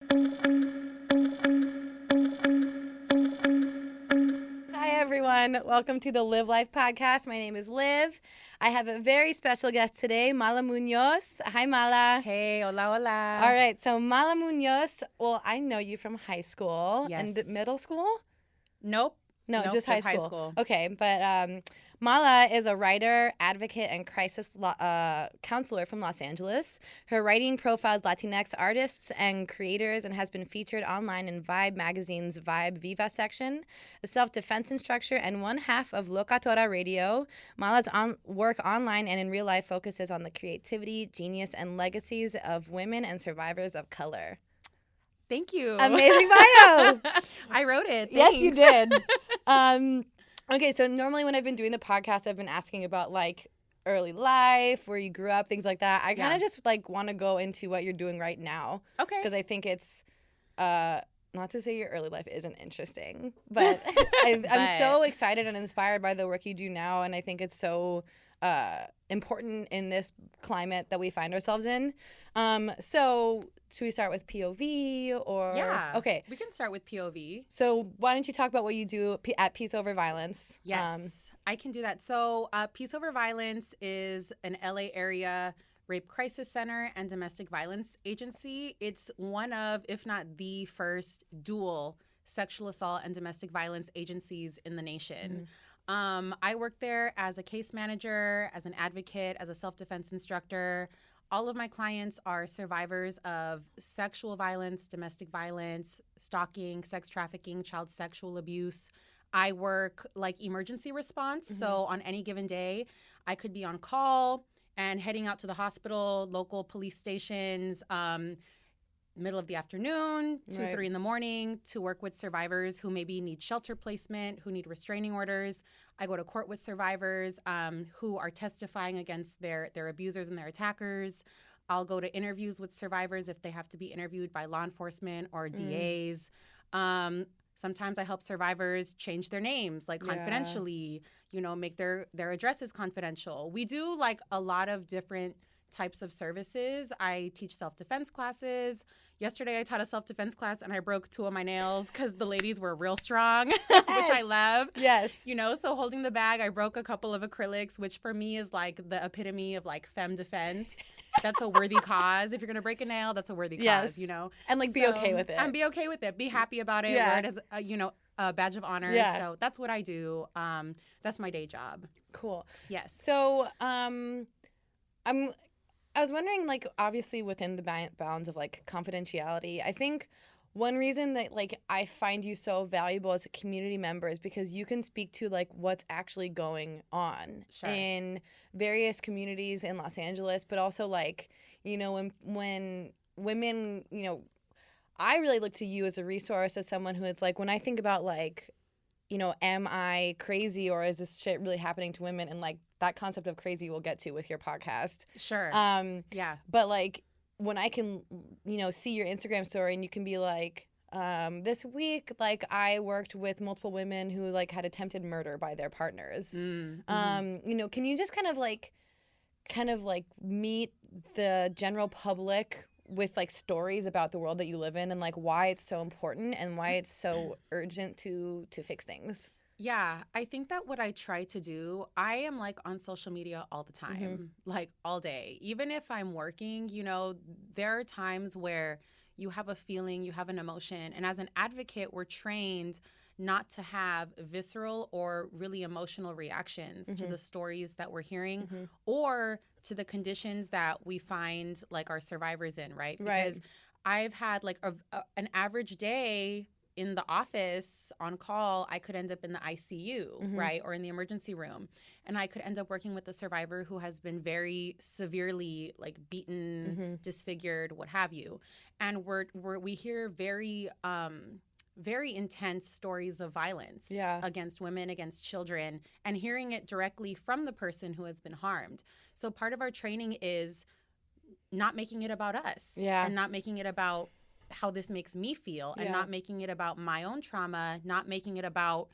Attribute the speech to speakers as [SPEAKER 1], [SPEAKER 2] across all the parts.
[SPEAKER 1] Hi, everyone. Welcome to the Live Life podcast. My name is Liv. I have a very special guest today, Mala Munoz. Hi, Mala.
[SPEAKER 2] Hey, hola, hola.
[SPEAKER 1] All right, so Mala Munoz, well, I know you from high school and
[SPEAKER 2] Yes.
[SPEAKER 1] middle school?
[SPEAKER 2] Nope.
[SPEAKER 1] No,
[SPEAKER 2] Nope,
[SPEAKER 1] just high school.
[SPEAKER 2] high school.
[SPEAKER 1] Okay, but Mala is a writer, advocate, and crisis counselor from Los Angeles. Her writing profiles Latinx artists and creators and has been featured online in Vibe magazine's Viva section, a self-defense instructor, and one half of Locatora Radio. Mala's work online and in real life focuses on the creativity, genius, and legacies of women and survivors of color.
[SPEAKER 2] Thank you.
[SPEAKER 1] Amazing bio.
[SPEAKER 2] I wrote it. Thanks.
[SPEAKER 1] Yes, you did. Okay, so normally when I've been doing the podcast, I've been asking about like early life, where you grew up, things like that. I kind of just like want to go into what you're doing right now.
[SPEAKER 2] Okay.
[SPEAKER 1] Because I think it's not to say your early life isn't interesting, but I'm so excited and inspired by the work you do now, and I think it's so important in this climate that we find ourselves in. So should we start with POV or?
[SPEAKER 2] Yeah.
[SPEAKER 1] Okay.
[SPEAKER 2] We can start with POV.
[SPEAKER 1] So why don't you talk about what you do at Peace Over Violence?
[SPEAKER 2] Yes, I can do that. So Peace Over Violence is an LA area rape crisis center and domestic violence agency. It's one of, if not the first, dual sexual assault and domestic violence agencies in the nation. I work there as a case manager, as an advocate, as a self-defense instructor. All of my clients are survivors of sexual violence, domestic violence, stalking, sex trafficking, child sexual abuse. I work like emergency response. So on any given day, I could be on call and heading out to the hospital, local police stations, middle of the afternoon, 2, 3 in the morning, to work with survivors who maybe need shelter placement, who need restraining orders. I go to court with survivors who are testifying against their abusers and their attackers. I'll go to interviews with survivors if they have to be interviewed by law enforcement or DAs. Sometimes I help survivors change their names, like confidentially, make their addresses confidential. We do like a lot of different types of services. I teach self-defense classes. Yesterday I taught a self-defense class and I broke 2 of my nails because the ladies were real strong, which I love.
[SPEAKER 1] Yes.
[SPEAKER 2] So holding the bag, I broke a couple of acrylics, which for me is like the epitome of like femme defense. That's a worthy cause. If you're going to break a nail, that's a worthy cause,
[SPEAKER 1] And like be okay with it.
[SPEAKER 2] And be okay with it. Be happy about it.
[SPEAKER 1] Yeah.
[SPEAKER 2] Wear it as, a badge of honor.
[SPEAKER 1] Yeah.
[SPEAKER 2] So that's what I do. That's my day job.
[SPEAKER 1] Cool.
[SPEAKER 2] Yes.
[SPEAKER 1] So I was wondering, like, obviously within the bounds of like confidentiality, I think one reason that like I find you so valuable as a community member is because you can speak to like what's actually going on in various communities in Los Angeles, but also like, when women, I really look to you as a resource, as someone who it's like when I think about like, am I crazy or is this shit really happening to women? And like that concept of crazy we'll get to with your podcast.
[SPEAKER 2] Sure. Yeah.
[SPEAKER 1] But like when I can, see your Instagram story and you can be like, this week, like I worked with multiple women who like had attempted murder by their partners. Can you just kind of like meet the general public with like stories about the world that you live in and like why it's so important and why it's so urgent to fix things?
[SPEAKER 2] Yeah, I think that what I try to do, I am like on social media all the time, like all day. Even if I'm working, there are times where you have a feeling, you have an emotion. And as an advocate, we're trained not to have visceral or really emotional reactions to the stories that we're hearing or to the conditions that we find like our survivors in, right? Because I've had like an average day in the office on call, I could end up in the ICU, right? Or in the emergency room. And I could end up working with a survivor who has been very severely like beaten, disfigured, what have you. And we hear very intense stories of violence against women, against children, and hearing it directly from the person who has been harmed. So part of our training is not making it about us and not making it about how this makes me feel and not making it about my own trauma, not making it about,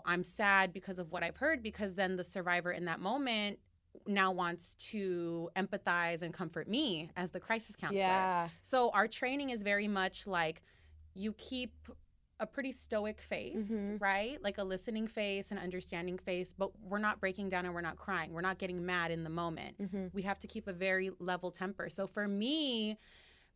[SPEAKER 2] I'm sad because of what I've heard, because then the survivor in that moment now wants to empathize and comfort me as the crisis counselor.
[SPEAKER 1] Yeah.
[SPEAKER 2] So our training is very much like you keep a pretty stoic face, right? Like a listening face, an understanding face, but we're not breaking down and we're not crying. We're not getting mad in the moment. We have to keep a very level temper. So for me,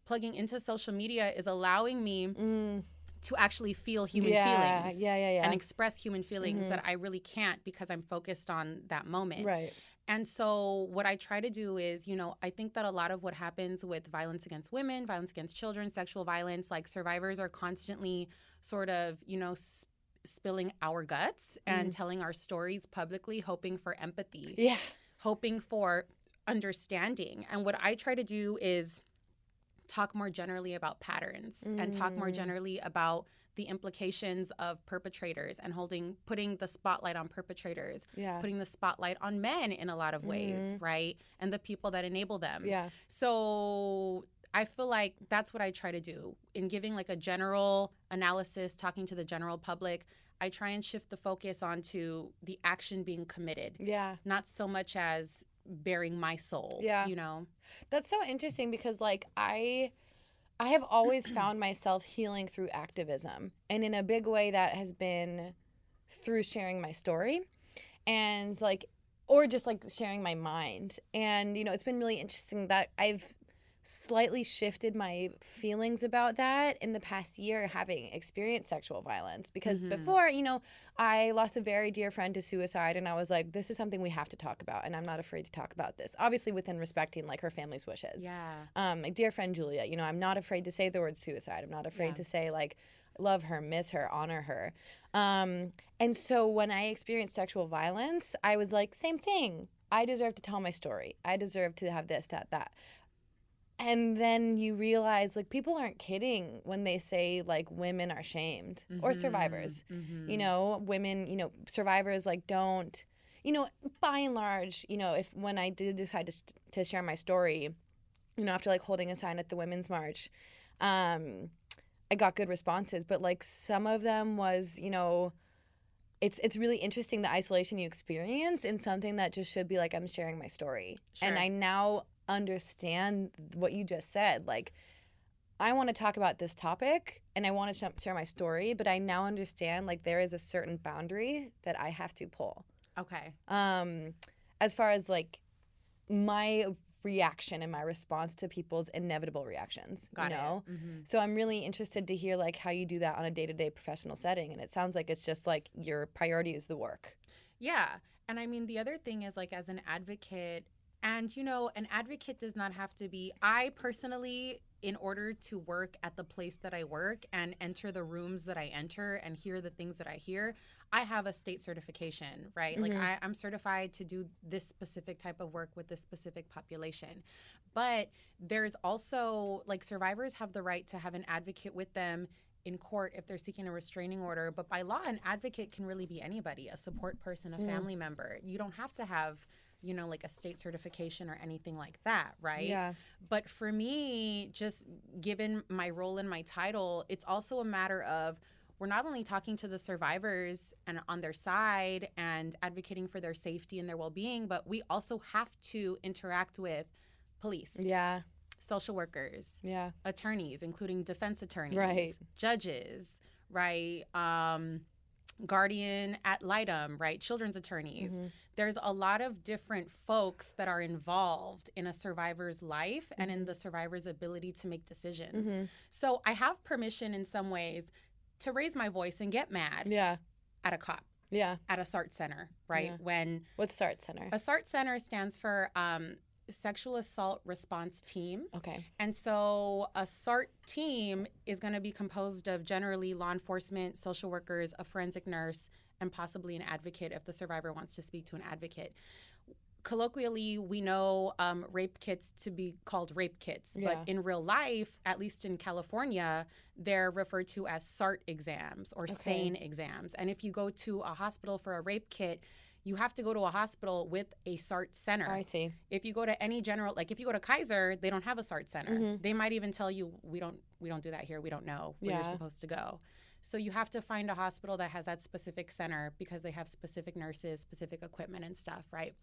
[SPEAKER 2] plugging into social media is allowing me to actually feel human feelings and express human feelings that I really can't because I'm focused on that moment.
[SPEAKER 1] Right.
[SPEAKER 2] And so what I try to do is, I think that a lot of what happens with violence against women, violence against children, sexual violence, like survivors are constantly sort of, spilling our guts and telling our stories publicly, hoping for empathy, hoping for understanding. And what I try to do is talk more generally about patterns and talk more generally about the implications of perpetrators and putting the spotlight on perpetrators, putting the spotlight on men in a lot of ways, right? And the people that enable them. Yeah. So I feel like that's what I try to do in giving like a general analysis, talking to the general public. I try and shift the focus onto the action being committed. Yeah. Not so much as bearing my soul. Yeah.
[SPEAKER 1] That's so interesting because like I have always found myself healing through activism. And in a big way that has been through sharing my story and like, or just like sharing my mind. And, it's been really interesting that I've slightly shifted my feelings about that in the past year having experienced sexual violence because before, I lost a very dear friend to suicide and I was like, this is something we have to talk about and I'm not afraid to talk about this, obviously within respecting like her family's wishes. Yeah. My dear friend Julia, I'm not afraid to say the word suicide. I'm not afraid to say like love her, miss her, honor her. And so when I experienced sexual violence, I was like, same thing. I deserve to tell my story. I deserve to have this, that. And then you realize, like, people aren't kidding when they say, like, women are shamed or survivors. Women, survivors, like, don't, by and large, when I did decide to share my story, after, like, holding a sign at the Women's March, I got good responses. But, like, some of them was, it's really interesting the isolation you experience in something that just should be, like, I'm sharing my story. Sure. And I now understand what you just said. Like, I want to talk about this topic and I want to share my story, but I now understand like there is a certain boundary that I have to pull. Okay. As far as like my reaction and my response to people's inevitable reactions. Got it. So I'm really interested to hear like how you do that on a day-to-day professional setting. And it sounds like it's just like your priority is the work.
[SPEAKER 2] Yeah. And I mean, the other thing is like as an advocate, and, an advocate does not have to be, I personally, in order to work at the place that I work and enter the rooms that I enter and hear the things that I hear, I have a state certification, right? Like I'm certified to do this specific type of work with this specific population. But there's also, like, survivors have the right to have an advocate with them in court if they're seeking a restraining order. But by law, an advocate can really be anybody, a support person, a family member. You don't have to have like a state certification or anything like that, right? Yeah. But for me, just given my role and my title, it's also a matter of we're not only talking to the survivors and on their side and advocating for their safety and their well-being, but we also have to interact with police. Yeah. Social workers. Yeah. Attorneys, including defense attorneys. Right. Judges, right? Guardian ad litem, right? Children's attorneys. There's a lot of different folks that are involved in a survivor's life and in the survivor's ability to make decisions. So I have permission in some ways to raise my voice and get mad at a cop. Yeah. At a SART center, right? Yeah.
[SPEAKER 1] What's SART center?
[SPEAKER 2] A SART center stands for Sexual Assault Response Team. Okay. And so a SART team is going to be composed of generally law enforcement, social workers, a forensic nurse, and possibly an advocate if the survivor wants to speak to an advocate. Colloquially, we know rape kits to be called rape kits, but in real life, at least in California, they're referred to as SART exams or SANE exams. And if you go to a hospital for a rape kit, you have to go to a hospital with a SART center. I see. If you go to any general, like if you go to Kaiser, they don't have a SART center. They might even tell you, we don't do that here. We don't know where you're supposed to go. So you have to find a hospital that has that specific center because they have specific nurses, specific equipment and stuff, right?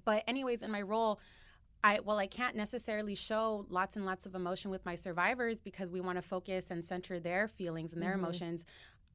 [SPEAKER 2] But anyways, in my role, I can't necessarily show lots and lots of emotion with my survivors because we want to focus and center their feelings and their emotions.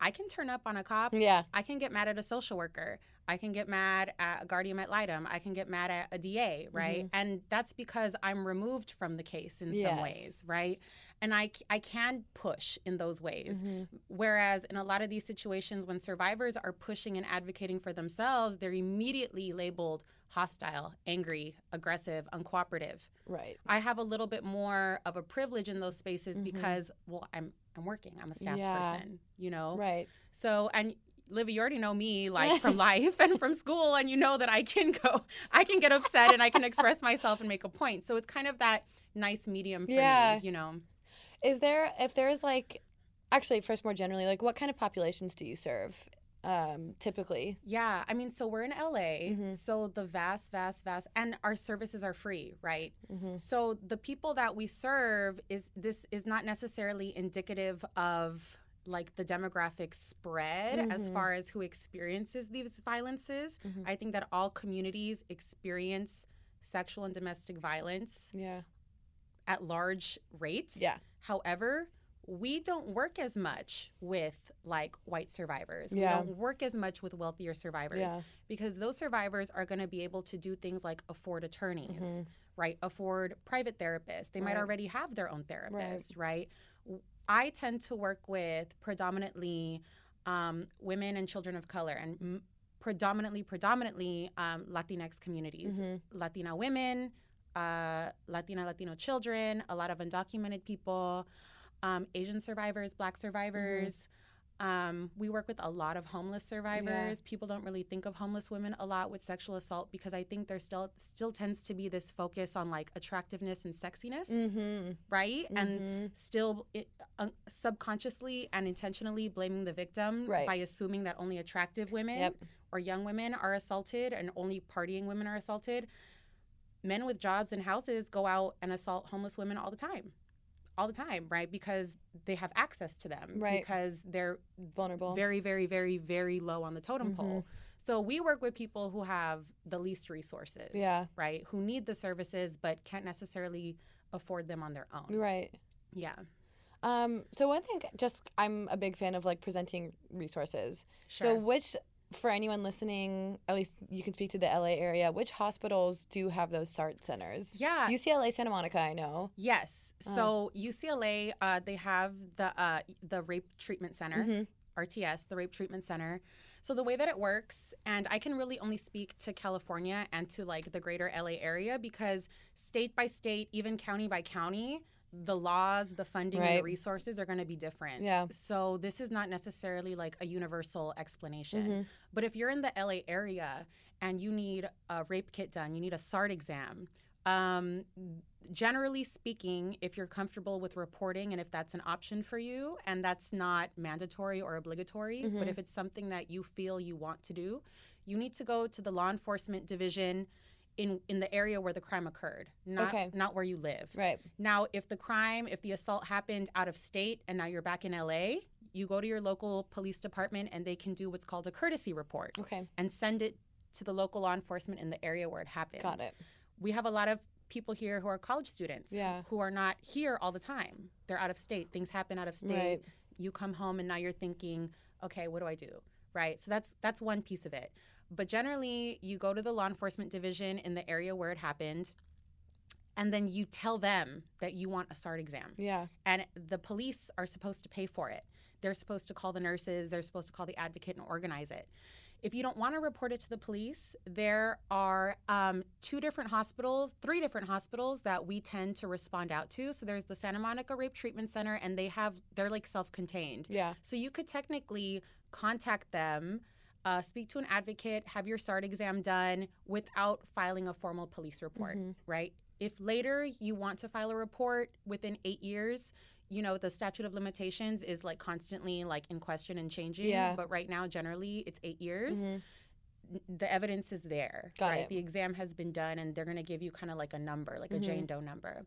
[SPEAKER 2] I can turn up on a cop.
[SPEAKER 1] Yeah.
[SPEAKER 2] I can get mad at a social worker. I can get mad at a guardian ad litem. I can get mad at a DA, right? And that's because I'm removed from the case in some ways, right? And I can push in those ways. Whereas in a lot of these situations, when survivors are pushing and advocating for themselves, they're immediately labeled hostile, angry, aggressive, uncooperative.
[SPEAKER 1] Right.
[SPEAKER 2] I have a little bit more of a privilege in those spaces because, well, I'm working. I'm a staff person, you know?
[SPEAKER 1] Right.
[SPEAKER 2] So, and Livy, you already know me, like, from life and from school, and you know that I can get upset and I can express myself and make a point. So it's kind of that nice medium for me, you know?
[SPEAKER 1] If there's like, actually, first more generally, like, what kind of populations do you serve typically?
[SPEAKER 2] Yeah, I mean, so we're in LA, so the vast, and our services are free, right? So the people that we serve is not necessarily indicative of like the demographic spread as far as who experiences these violences. I think that all communities experience sexual and domestic violence at large rates.
[SPEAKER 1] Yeah.
[SPEAKER 2] However, we don't work as much with like white survivors.
[SPEAKER 1] Yeah.
[SPEAKER 2] We don't work as much with wealthier survivors because those survivors are going to be able to do things like afford attorneys, right? Afford private therapists. They might already have their own therapist, right? I tend to work with predominantly women and children of color and predominantly Latinx communities, Latina women, Latino children, a lot of undocumented people, Asian survivivors, Black survivors. We work with a lot of homeless survivors. People don't really think of homeless women a lot with sexual assault because I think there still tends to be this focus on like attractiveness and sexiness, right? And still subconsciously and intentionally blaming the victim by assuming that only attractive women or young women are assaulted and only partying women are assaulted. Men with jobs and houses go out and assault homeless women all the time, right? Because they have access to them, because they're
[SPEAKER 1] vulnerable,
[SPEAKER 2] very, very, very, very low on the totem pole. So we work with people who have the least resources, right? Who need the services but can't necessarily afford them on their own.
[SPEAKER 1] Right.
[SPEAKER 2] Yeah.
[SPEAKER 1] So one thing, I'm a big fan of like presenting resources.
[SPEAKER 2] Sure.
[SPEAKER 1] So for anyone listening, at least you can speak to the LA area, which hospitals do have those SART centers?
[SPEAKER 2] Yeah.
[SPEAKER 1] UCLA Santa Monica, I know.
[SPEAKER 2] Yes. So UCLA, they have the Rape Treatment Center, RTS, the Rape Treatment Center. So the way that it works, and I can really only speak to California and to like the greater LA area because state by state, even county by county, the laws, the funding, and the resources are going to be different. Yeah. So this is not necessarily like a universal explanation. But if you're in the LA area and you need a rape kit done, you need a SART exam, generally speaking, if you're comfortable with reporting and if that's an option for you, and that's not mandatory or obligatory, but if it's something that you feel you want to do, you need to go to the law enforcement division in the area where the crime occurred, not where you live.
[SPEAKER 1] Right.
[SPEAKER 2] Now, if the assault happened out of state and now you're back in LA, you go to your local police department and they can do what's called a courtesy report and send it to the local law enforcement in the area where it happened.
[SPEAKER 1] Got it.
[SPEAKER 2] We have a lot of people here who are college students who are not here all the time. They're out of state. Things happen out of state.
[SPEAKER 1] Right.
[SPEAKER 2] You come home and now you're thinking, okay, what do I do? Right? So that's one piece of it. But generally, you go to the law enforcement division in the area where it happened, and then you tell them that you want a SART exam. Yeah. And the police are supposed to pay for it. They're supposed to call the nurses. They're supposed to call the advocate and organize it. If you don't want to report it to the police, there are 3 different hospitals that we tend to respond out to. So there's the Santa Monica Rape Treatment Center, and they're like self-contained. Yeah. So you could technically contact them, speak to an advocate, have your SART exam done without filing a formal police report, right? If later you want to file a report within 8 years, you know, the statute of limitations is like constantly like in question and changing. Yeah. But right now, generally, it's 8 years. The evidence is there, right? The exam has been done, and they're going to give you kind of like a number, like a Jane Doe number.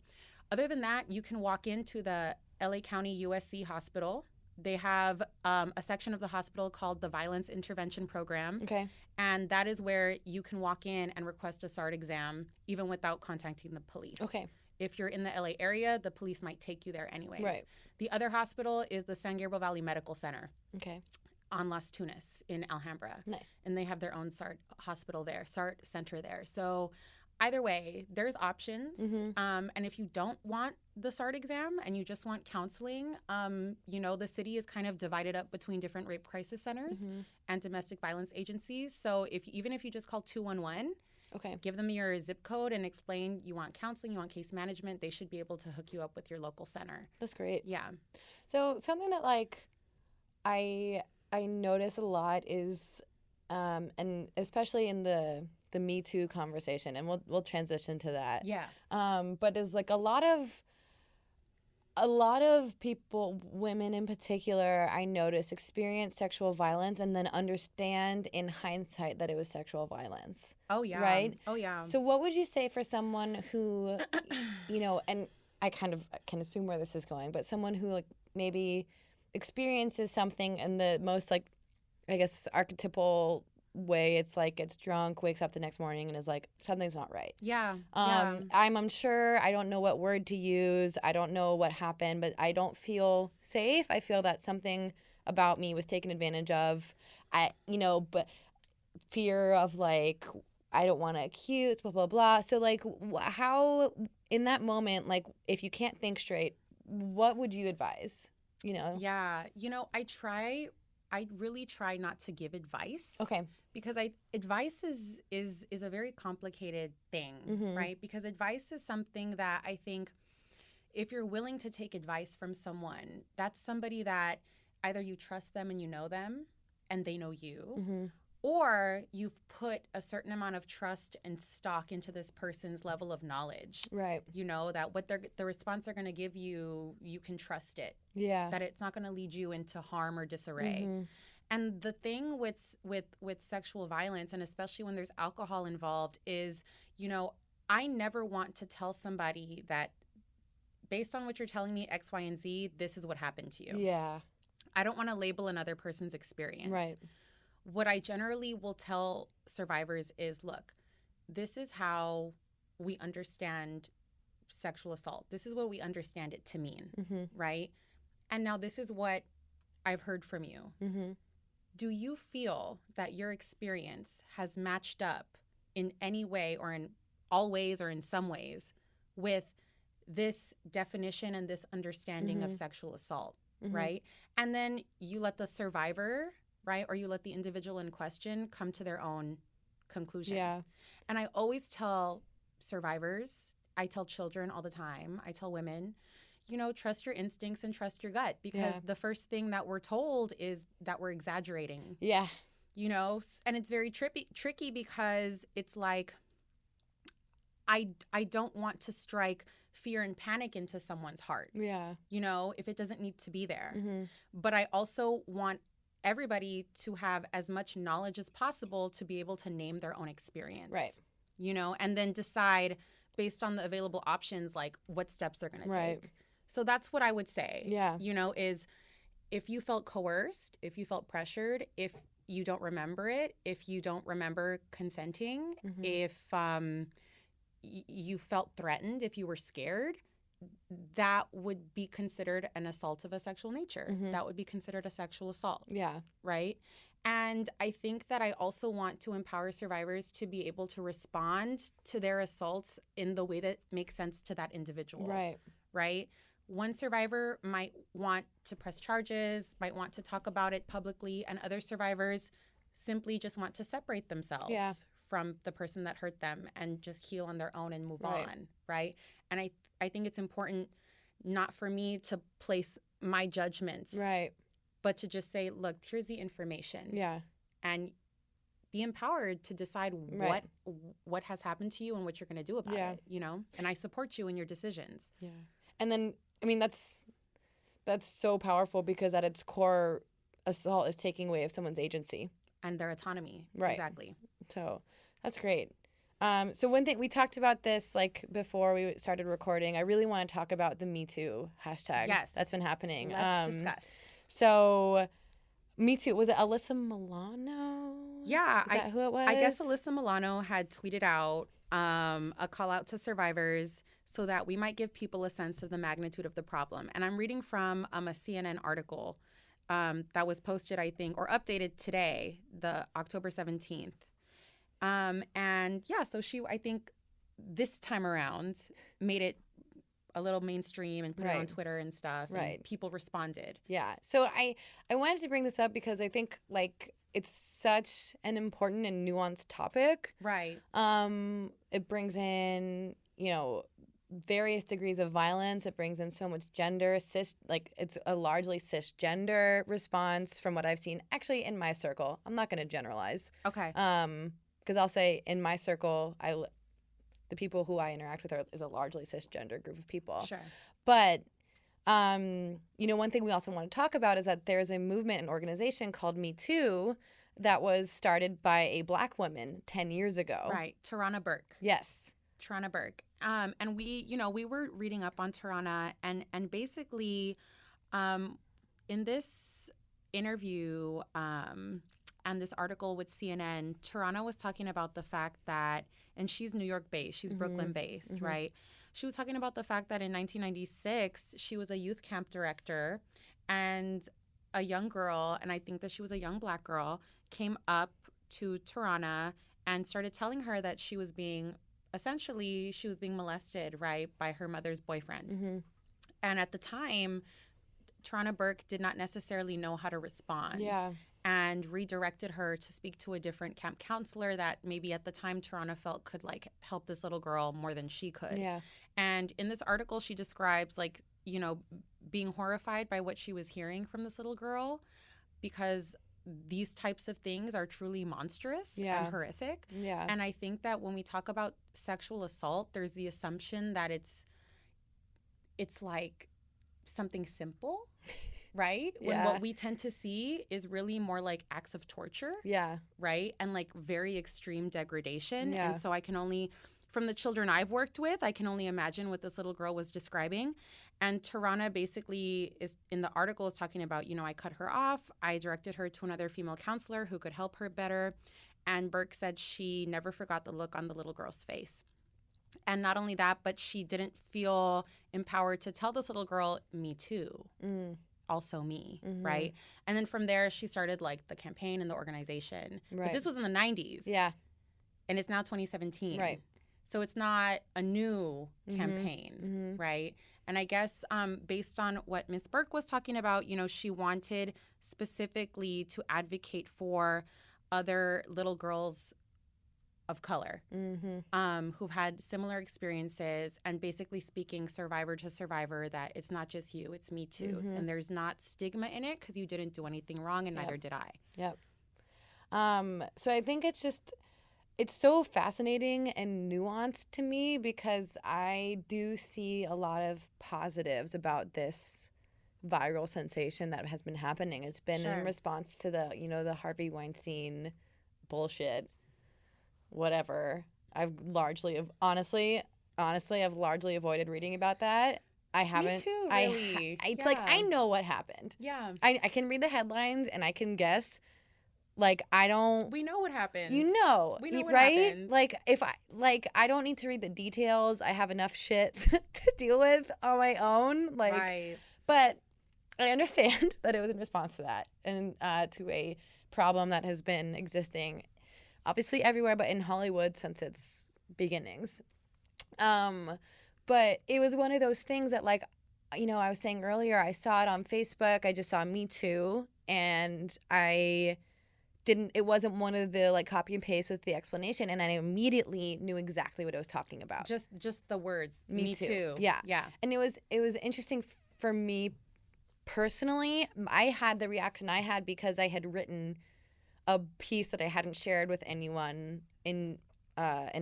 [SPEAKER 2] Other than that, you can walk into the LA County USC Hospital They have a section of the hospital called the Violence Intervention Program.
[SPEAKER 1] Okay.
[SPEAKER 2] And that is where you can walk in and request a SART exam even without contacting the police.
[SPEAKER 1] Okay.
[SPEAKER 2] If you're in the LA area, the police might take you there anyways.
[SPEAKER 1] Right.
[SPEAKER 2] The other hospital is the San Gabriel Valley Medical Center.
[SPEAKER 1] Okay.
[SPEAKER 2] On Las Tunas in Alhambra.
[SPEAKER 1] Nice.
[SPEAKER 2] And they have their own SART hospital there, SART center there. So either way, there's options. And if you don't want the SART exam and you just want counseling, the city is kind of divided up between different rape crisis centers and domestic violence agencies. So even if you just call 211,
[SPEAKER 1] okay, give
[SPEAKER 2] them your zip code and explain you want counseling, you want case management, they should be able to hook you up with your local center.
[SPEAKER 1] That's great.
[SPEAKER 2] Yeah.
[SPEAKER 1] So something that I notice a lot is, and especially in the Me Too conversation, and we'll transition to that.
[SPEAKER 2] Yeah.
[SPEAKER 1] But is like a lot of people, women in particular, I notice experience sexual violence and then understand in hindsight that it was sexual violence.
[SPEAKER 2] Oh yeah.
[SPEAKER 1] Right?
[SPEAKER 2] Oh yeah.
[SPEAKER 1] So what would you say for someone who, and I kind of can assume where this is going, but someone who like maybe experiences something in the most like, I guess, archetypal way, it's like gets drunk, wakes up the next morning and is like, something's not right.
[SPEAKER 2] Yeah.
[SPEAKER 1] I'm unsure. I don't know what word to use. I don't know what happened, but I don't feel safe. I feel that something about me was taken advantage of. But fear of like, I don't want to accuse, blah, blah, blah. So like how in that moment, like if you can't think straight, what would you advise?
[SPEAKER 2] Yeah. I really try not to give advice.
[SPEAKER 1] Okay.
[SPEAKER 2] Because advice is a very complicated thing, right? Because advice is something that I think if you're willing to take advice from someone, that's somebody that either you trust them and you know them and they know you, or you've put a certain amount of trust and stock into this person's level of knowledge.
[SPEAKER 1] Right.
[SPEAKER 2] That the response they're going to give you, you can trust it.
[SPEAKER 1] Yeah.
[SPEAKER 2] That it's not going to lead you into harm or disarray. And the thing with sexual violence, and especially when there's alcohol involved, is, I never want to tell somebody that based on what you're telling me, X, Y, and Z, this is what happened to you.
[SPEAKER 1] Yeah.
[SPEAKER 2] I don't want to label another person's experience.
[SPEAKER 1] Right.
[SPEAKER 2] What I generally will tell survivors is, look, this is how we understand sexual assault. This is what we understand it to mean, right? And now this is what I've heard from you. Do you feel that your experience has matched up in any way or in all ways or in some ways with this definition and this understanding of sexual assault, right? And then you let the survivor, right, or you let the individual in question come to their own conclusion. Yeah. And I always tell survivors, I tell children all the time, I tell women, trust your instincts and trust your gut, because the first thing that we're told is that we're exaggerating. Yeah. And it's very tricky because it's like, I don't want to strike fear and panic into someone's heart. Yeah. If it doesn't need to be there. But I also want everybody to have as much knowledge as possible to be able to name their own experience. Right. And then decide based on the available options, like what steps they're going to take. So that's what I would say. Yeah. Is if you felt coerced, if you felt pressured, if you don't remember it, if you don't remember consenting, if you felt threatened, if you were scared, that would be considered an assault of a sexual nature. That would be considered a sexual assault. Yeah. Right? And I think that I also want to empower survivors to be able to respond to their assaults in the way that makes sense to that individual. Right. Right? One survivor might want to press charges, might want to talk about it publicly, and other survivors simply just want to separate themselves from the person that hurt them and just heal on their own and move on, right? And I think it's important not for me to place my judgments, but to just say, look, here's the information. Yeah. And be empowered to decide what has happened to you and what you're going to do about it, And I support you in your decisions. Yeah.
[SPEAKER 1] And then, I mean, that's so powerful because at its core, assault is taking away of someone's agency.
[SPEAKER 2] And their autonomy. Right. Exactly.
[SPEAKER 1] So that's great. So one thing, we talked about this like before we started recording. I really want to talk about the Me Too hashtag. Yes. That's been happening.
[SPEAKER 2] Let's discuss.
[SPEAKER 1] So, Me Too. Was it Alyssa Milano?
[SPEAKER 2] Yeah.
[SPEAKER 1] Is that who it was?
[SPEAKER 2] I guess Alyssa Milano had tweeted out a call out to survivors so that we might give people a sense of the magnitude of the problem. And I'm reading from a CNN article that was posted, I think, or updated today, the October 17th. And yeah, so she, I think this time around made it a little mainstream and put it on Twitter and stuff. And people responded.
[SPEAKER 1] Yeah. So I wanted to bring this up because I think like it's such an important and nuanced topic.
[SPEAKER 2] Right.
[SPEAKER 1] It brings in, you know, various degrees of violence. It brings in so much gender, it's a largely cisgender response from what I've seen actually in my circle. I'm not going to generalize.
[SPEAKER 2] Okay.
[SPEAKER 1] Because I'll say in my circle, the people who I interact with is a largely cisgender group of people.
[SPEAKER 2] Sure.
[SPEAKER 1] But, you know, one thing we also want to talk about is that there's a movement and organization called Me Too that was started by a Black woman 10 years ago.
[SPEAKER 2] Right. Tarana Burke.
[SPEAKER 1] Yes.
[SPEAKER 2] Tarana Burke. And we were reading up on Tarana and basically in this interview and this article with CNN, Tarana was talking about the fact that, and she's New York based, she's Brooklyn based, right? She was talking about the fact that in 1996, she was a youth camp director and a young girl, and I think that she was a young Black girl, came up to Tarana and started telling her that she was being molested, right, by her mother's boyfriend. And at the time, Tarana Burke did not necessarily know how to respond.
[SPEAKER 1] Yeah.
[SPEAKER 2] And redirected her to speak to a different camp counselor that maybe at the time Tarana felt could like help this little girl more than she could.
[SPEAKER 1] Yeah.
[SPEAKER 2] And in this article, she describes like, you know, being horrified by what she was hearing from this little girl because these types of things are truly monstrous and horrific.
[SPEAKER 1] Yeah.
[SPEAKER 2] And I think that when we talk about sexual assault, there's the assumption that it's like something simple. Right?
[SPEAKER 1] Yeah.
[SPEAKER 2] When what we tend to see is really more like acts of torture.
[SPEAKER 1] Yeah.
[SPEAKER 2] Right? And like very extreme degradation.
[SPEAKER 1] Yeah.
[SPEAKER 2] And so I can only, from the children I've worked with, I can only imagine what this little girl was describing. And Tarana basically is, in the article, is talking about, you know, I cut her off. I directed her to another female counselor who could help her better. And Burke said she never forgot the look on the little girl's face. And not only that, but she didn't feel empowered to tell this little girl, me too. Also me, right? And then from there, she started like the campaign and the organization.
[SPEAKER 1] Right.
[SPEAKER 2] But this was in the 90s.
[SPEAKER 1] Yeah.
[SPEAKER 2] And it's now 2017.
[SPEAKER 1] Right.
[SPEAKER 2] So it's not a new campaign, right? And I guess based on what Ms. Burke was talking about, you know, she wanted specifically to advocate for other little girls of color who've had similar experiences and basically speaking survivor to survivor that it's not just you, it's me too. And there's not stigma in it because you didn't do anything wrong and neither did I.
[SPEAKER 1] Yep. So I think it's so fascinating and nuanced to me because I do see a lot of positives about this viral sensation that has been happening. It's been in response to the Harvey Weinstein bullshit. Whatever. I've largely avoided reading about that. I haven't.
[SPEAKER 2] Me too, really.
[SPEAKER 1] It's like I know what happened.
[SPEAKER 2] Yeah.
[SPEAKER 1] I can read the headlines and I can guess. Like I don't.
[SPEAKER 2] We know what happened.
[SPEAKER 1] You know.
[SPEAKER 2] We know what
[SPEAKER 1] right?
[SPEAKER 2] happened.
[SPEAKER 1] Like I don't need to read the details. I have enough shit to deal with on my own. Like.
[SPEAKER 2] Right.
[SPEAKER 1] But I understand that it was in response to that and to a problem that has been existing. Obviously everywhere, but in Hollywood since its beginnings. But it was one of those things that, like, you know, I was saying earlier, I saw it on Facebook. I just saw Me Too, and it wasn't one of the, like, copy and paste with the explanation, and I immediately knew exactly what I was talking about.
[SPEAKER 2] Just the words,
[SPEAKER 1] Me too.
[SPEAKER 2] Yeah.
[SPEAKER 1] And it was interesting for me personally. I had the reaction I had because I had written a piece that I hadn't shared with anyone in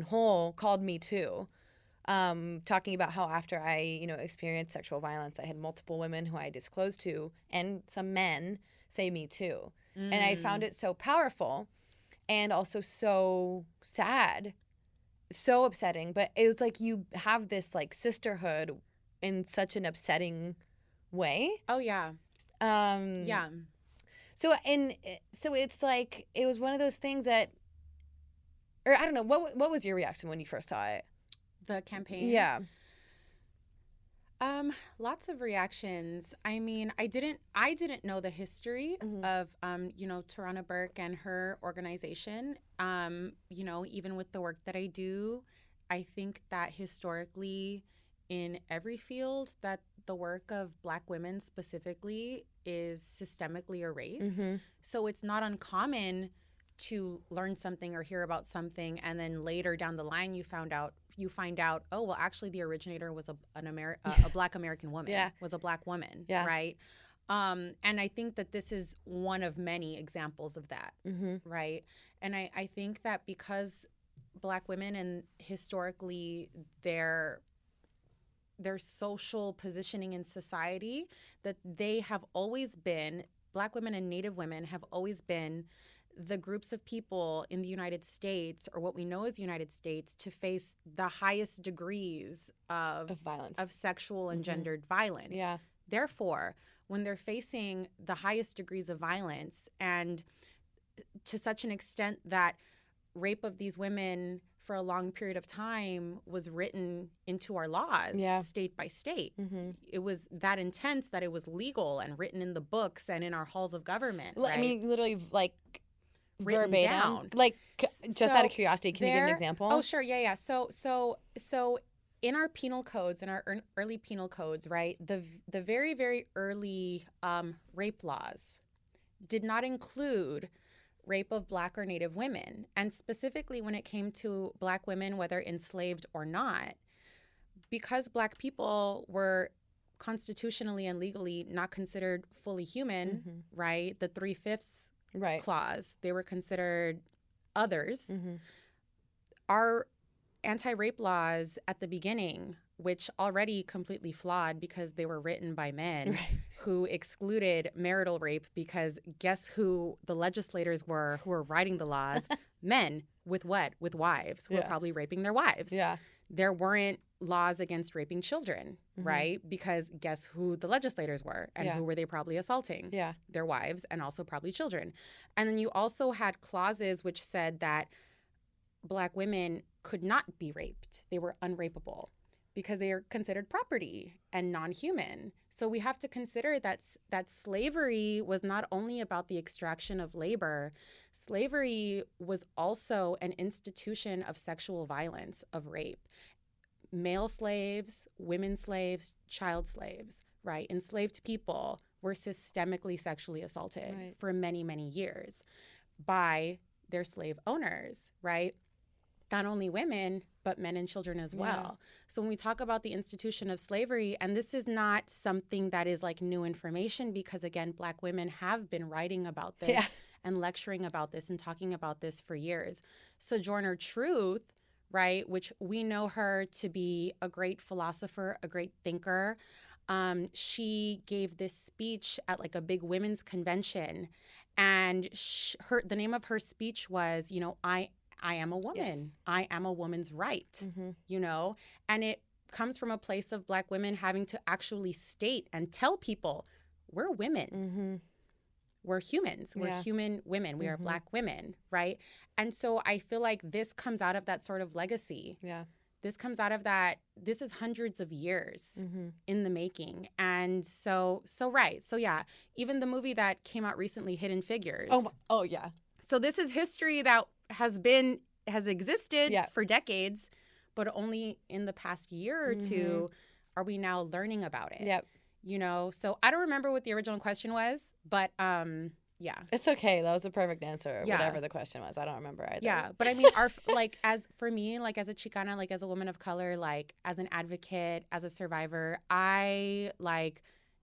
[SPEAKER 1] whole called Me Too, talking about how after I, you know, experienced sexual violence, I had multiple women who I disclosed to and some men say Me Too. And I found it so powerful and also so sad, so upsetting. But it was like you have this like sisterhood in such an upsetting way.
[SPEAKER 2] Oh, yeah. Yeah.
[SPEAKER 1] So it's like it was one of those things that, or I don't know, what was your reaction when you first saw it?
[SPEAKER 2] The campaign.
[SPEAKER 1] Yeah.
[SPEAKER 2] Lots of reactions. I mean, I didn't know the history of, Tarana Burke and her organization. Even with the work that I do, I think that historically in every field that the work of Black women specifically is systemically erased. So it's not uncommon to learn something or hear about something, and then later down the line you find out, oh, well, actually the originator was a Black American woman, was a Black woman, right? And I think that this is one of many examples of that, right? And I think that because Black women and historically their social positioning in society, that they have always been, Black women and Native women have always been the groups of people in the United States, or what we know as the United States, to face the highest degrees of
[SPEAKER 1] violence,
[SPEAKER 2] of sexual and gendered violence.
[SPEAKER 1] Yeah.
[SPEAKER 2] Therefore, when they're facing the highest degrees of violence, and to such an extent that rape of these women for a long period of time was written into our laws, state by state. It was that intense that it was legal and written in the books and in our halls of government. Right?
[SPEAKER 1] I mean, literally, like,
[SPEAKER 2] written
[SPEAKER 1] verbatim
[SPEAKER 2] down.
[SPEAKER 1] Like, just out of curiosity, can you give an example?
[SPEAKER 2] Oh, sure. Yeah. So in our penal codes, in our early penal codes, right, the very, very early rape laws did not include rape of Black or Native women. And specifically when it came to Black women, whether enslaved or not, because Black people were constitutionally and legally not considered fully human, right? The 3/5 clause, they were considered others. Our anti-rape laws at the beginning, which already completely flawed because they were written by men who excluded marital rape, because guess who the legislators were who were writing the laws? Men with what? With wives who were probably raping their wives. There weren't laws against raping children, right? Because guess who the legislators were, and who were they probably assaulting? Their wives, and also probably children. And then you also had clauses which said that Black women could not be raped. They were unrapeable because they are considered property and non-human. So we have to consider that slavery was not only about the extraction of labor. Slavery was also an institution of sexual violence, of rape. Male slaves, women slaves, child slaves, right? Enslaved people were systemically sexually assaulted for many, many years by their slave owners, right? Not only women, but men and children as well. So when we talk about the institution of slavery, and this is not something that is like new information, because again, Black women have been writing about this and lecturing about this and talking about this for years. Sojourner Truth, right, which we know her to be a great philosopher, a great thinker. She gave this speech at like a big women's convention, and the name of her speech was, I am a woman. Yes. I am a woman's right, and it comes from a place of Black women having to actually state and tell people, we're women. We're humans. We're human women. We are Black women, right? And so I feel like this comes out of that sort of legacy. This comes out of that. This is hundreds of years in the making. And so yeah, even the movie that came out recently, Hidden Figures.
[SPEAKER 1] Oh yeah.
[SPEAKER 2] So this is history that has existed for decades, but only in the past year or two are we now learning about it. So I don't remember what the original question was, but it's
[SPEAKER 1] okay. That was a perfect answer. Whatever the question was, I don't remember either.
[SPEAKER 2] But I mean, as a Chicana, like as a woman of color, like as an advocate, as a survivor, I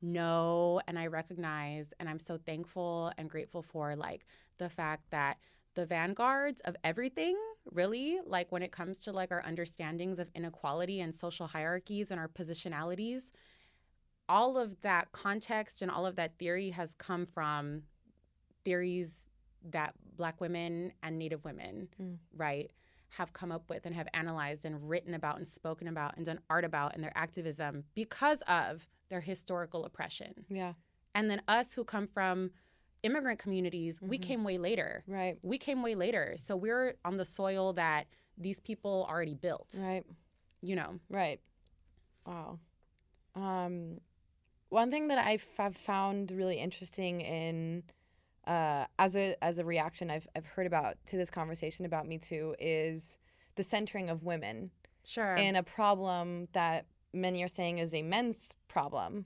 [SPEAKER 2] know and I recognize, and I'm so thankful and grateful for like the fact that the vanguards of everything, really, like when it comes to like our understandings of inequality and social hierarchies and our positionalities, all of that context and all of that theory has come from theories that Black women and Native women, right, have come up with and have analyzed and written about and spoken about and done art about in their activism because of their historical oppression. And then us who come from immigrant communities, we came way later.
[SPEAKER 1] Right.
[SPEAKER 2] We came way later. So we're on the soil that these people already built.
[SPEAKER 1] Right.
[SPEAKER 2] You know.
[SPEAKER 1] Right. Wow. One thing that I've found really interesting in as a reaction I've heard about to this conversation about Me Too is the centering of women.
[SPEAKER 2] Sure.
[SPEAKER 1] And a problem that many are saying is a men's problem.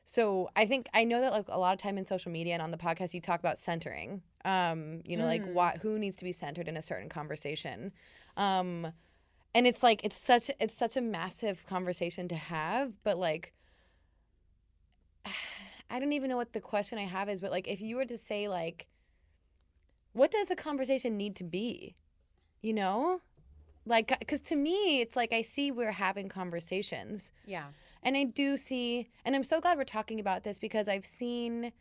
[SPEAKER 1] So I know that like a lot of time in social media and on the podcast you talk about centering. Like who needs to be centered in a certain conversation. And it's like it's such a massive conversation to have, but like I don't even know what the question I have is, but like if you were to say like what does the conversation need to be? You know? Like, because to me, it's like I see we're having conversations.
[SPEAKER 2] Yeah.
[SPEAKER 1] And I do see, and I'm so glad we're talking about this because I've seen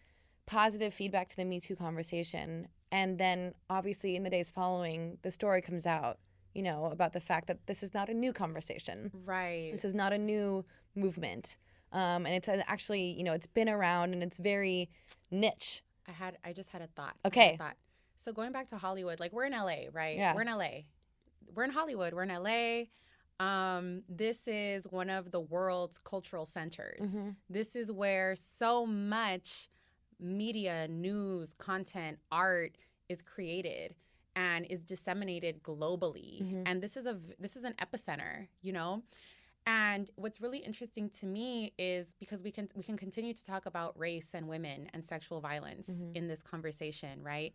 [SPEAKER 1] positive feedback to the Me Too conversation. And then obviously in the days following, the story comes out, you know, about the fact that this is not a new conversation.
[SPEAKER 2] Right.
[SPEAKER 1] This is not a new movement. And it's actually, you know, it's been around and it's very niche.
[SPEAKER 2] I just had a thought.
[SPEAKER 1] Okay.
[SPEAKER 2] So going back to Hollywood, like we're in LA, right?
[SPEAKER 1] Yeah.
[SPEAKER 2] We're in LA. We're in Hollywood. We're in LA. This is one of the world's cultural centers.
[SPEAKER 1] Mm-hmm.
[SPEAKER 2] This is where so much media, news, content, art is created and is disseminated globally.
[SPEAKER 1] Mm-hmm.
[SPEAKER 2] And this is an epicenter, you know? And what's really interesting to me is because we can continue to talk about race and women and sexual violence in this conversation, right?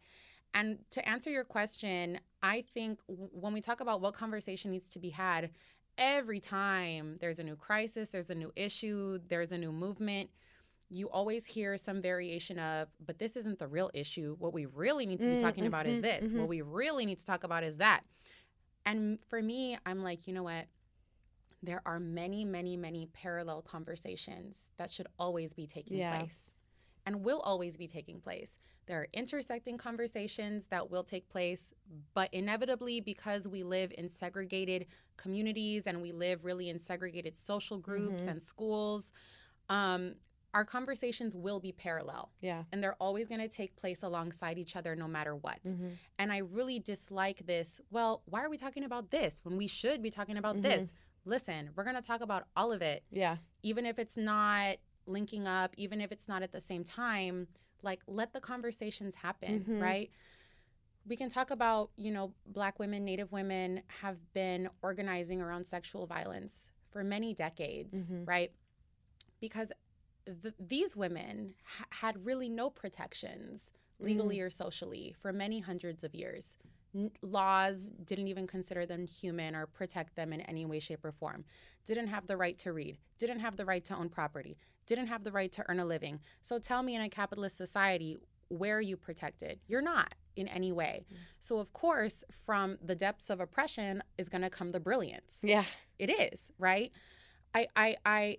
[SPEAKER 2] And to answer your question, I think when we talk about what conversation needs to be had, every time there's a new crisis, there's a new issue, there's a new movement, you always hear some variation of, but this isn't the real issue. What we really need to be talking about is this. What we really need to talk about is that. And for me, I'm like, you know what? There are many, many, many parallel conversations that should always be taking place and will always be taking place. There are intersecting conversations that will take place, but inevitably because we live in segregated communities and we live really in segregated social groups and schools, our conversations will be parallel.
[SPEAKER 1] Yeah.
[SPEAKER 2] And they're always going to take place alongside each other no matter what. And I really dislike this. Well, why are we talking about this when we should be talking about this? Listen, we're going to talk about all of it.
[SPEAKER 1] Yeah.
[SPEAKER 2] Even if it's not linking up, even if it's not at the same time, like let the conversations happen, right? We can talk about, you know, Black women, Native women have been organizing around sexual violence for many decades, right? Because these women had really no protections legally or socially for many hundreds of years. Laws didn't even consider them human or protect them in any way, shape, or form. Didn't have the right to read. Didn't have the right to own property. Didn't have the right to earn a living. So tell me, in a capitalist society, where are you protected? You're not in any way. So of course, from the depths of oppression is going to come the brilliance.
[SPEAKER 1] Yeah.
[SPEAKER 2] It is, right?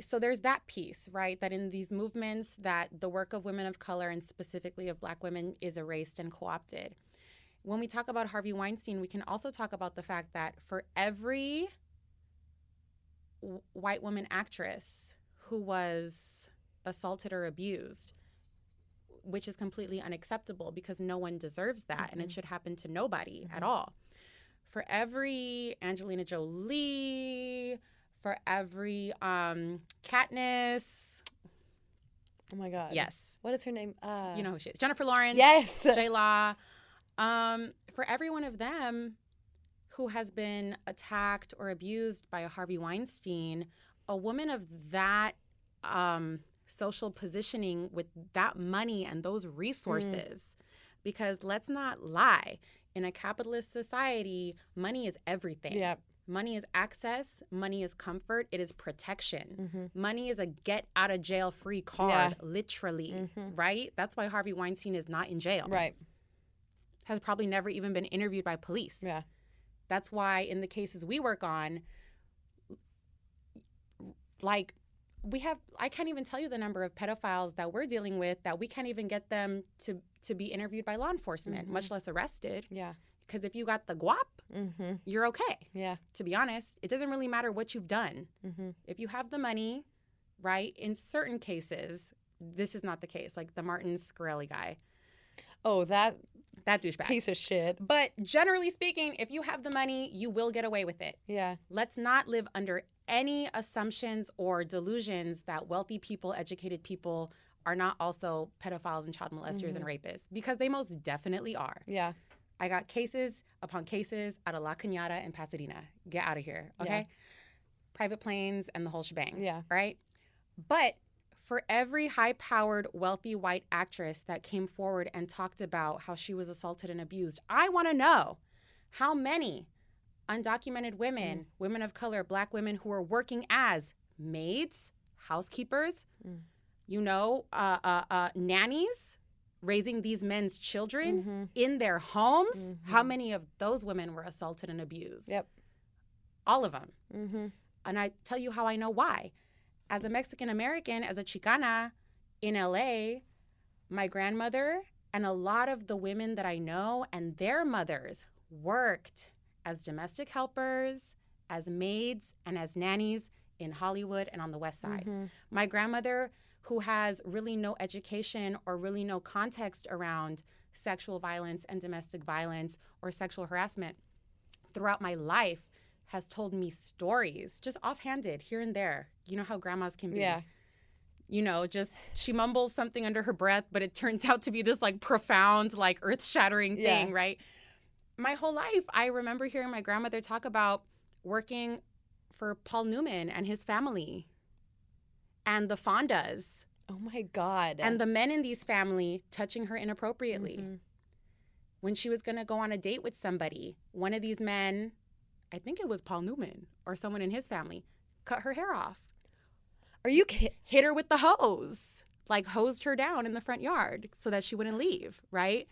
[SPEAKER 2] So there's that piece, right? That in these movements that the work of women of color and specifically of Black women is erased and co-opted. When we talk about Harvey Weinstein, we can also talk about the fact that for every white woman actress who was assaulted or abused, which is completely unacceptable because no one deserves that and it should happen to nobody at all. For every Angelina Jolie, for every Katniss.
[SPEAKER 1] Oh my God.
[SPEAKER 2] Yes.
[SPEAKER 1] What is her name?
[SPEAKER 2] You know who she is. Jennifer Lawrence.
[SPEAKER 1] Yes.
[SPEAKER 2] J-Law. For every one of them who has been attacked or abused by a Harvey Weinstein, a woman of that social positioning with that money and those resources, because let's not lie, in a capitalist society, money is everything.
[SPEAKER 1] Yeah.
[SPEAKER 2] Money is access. Money is comfort. It is protection. Money is a get out of jail free card, literally, right? That's why Harvey Weinstein is not in jail.
[SPEAKER 1] Right.
[SPEAKER 2] Has probably never even been interviewed by police.
[SPEAKER 1] Yeah.
[SPEAKER 2] That's why in the cases we work on, like I can't even tell you the number of pedophiles that we're dealing with that we can't even get them to be interviewed by law enforcement, much less arrested.
[SPEAKER 1] Yeah.
[SPEAKER 2] Because if you got the guap, you're okay.
[SPEAKER 1] Yeah.
[SPEAKER 2] To be honest, it doesn't really matter what you've done. If you have the money, right, in certain cases, this is not the case. Like the Martin Shkreli guy.
[SPEAKER 1] Oh, that
[SPEAKER 2] douchebag.
[SPEAKER 1] Piece of shit.
[SPEAKER 2] But generally speaking, if you have the money, you will get away with it.
[SPEAKER 1] Yeah.
[SPEAKER 2] Let's not live under any assumptions or delusions that wealthy people, educated people are not also pedophiles and child molesters and rapists, because they most definitely are.
[SPEAKER 1] Yeah.
[SPEAKER 2] I got cases upon cases out of La Cañada in Pasadena. Get out of here, okay? Yeah. Private planes and the whole shebang, right? But for every high-powered, wealthy white actress that came forward and talked about how she was assaulted and abused, I want to know how many undocumented women, women of color, Black women who are working as maids, housekeepers, nannies, raising these men's children in their homes. How many of those women were assaulted and abused?
[SPEAKER 1] Yep.
[SPEAKER 2] All of them. And I tell you how I know why. As a Mexican American, as a Chicana in LA, my grandmother and a lot of the women that I know and their mothers worked as domestic helpers, as maids, and as nannies in Hollywood and on the West Side. My grandmother, who has really no education or really no context around sexual violence and domestic violence or sexual harassment, throughout my life has told me stories, just offhanded here and there. You know how grandmas can be.
[SPEAKER 1] Yeah.
[SPEAKER 2] Just she mumbles something under her breath, but it turns out to be this like profound, like earth-shattering thing, right? My whole life, I remember hearing my grandmother talk about working for Paul Newman and his family and the Fondas.
[SPEAKER 1] Oh my God.
[SPEAKER 2] And the men in these family touching her inappropriately. When she was going to go on a date with somebody, one of these men, I think it was Paul Newman or someone in his family, cut her hair off.
[SPEAKER 1] Are you kidding?
[SPEAKER 2] Hit her with the hose, like hosed her down in the front yard so that she wouldn't leave, right?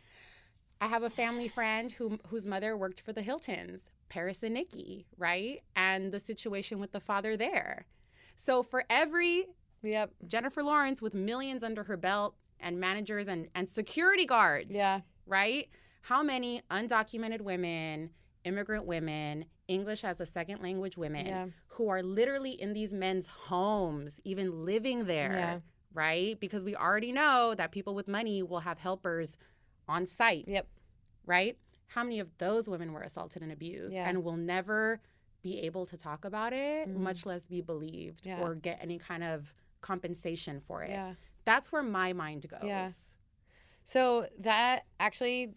[SPEAKER 2] I have a family friend whose mother worked for the Hiltons, Paris and Nikki, right? And the situation with the father there. So for every Jennifer Lawrence with millions under her belt and managers and security guards, right? How many undocumented women, immigrant women, English as a second language women who are literally in these men's homes, even living there, right? Because we already know that people with money will have helpers on site, right? How many of those women were assaulted and abused and will never be able to talk about it, much less be believed or get any kind of compensation for it? That's where my mind goes.
[SPEAKER 1] So that actually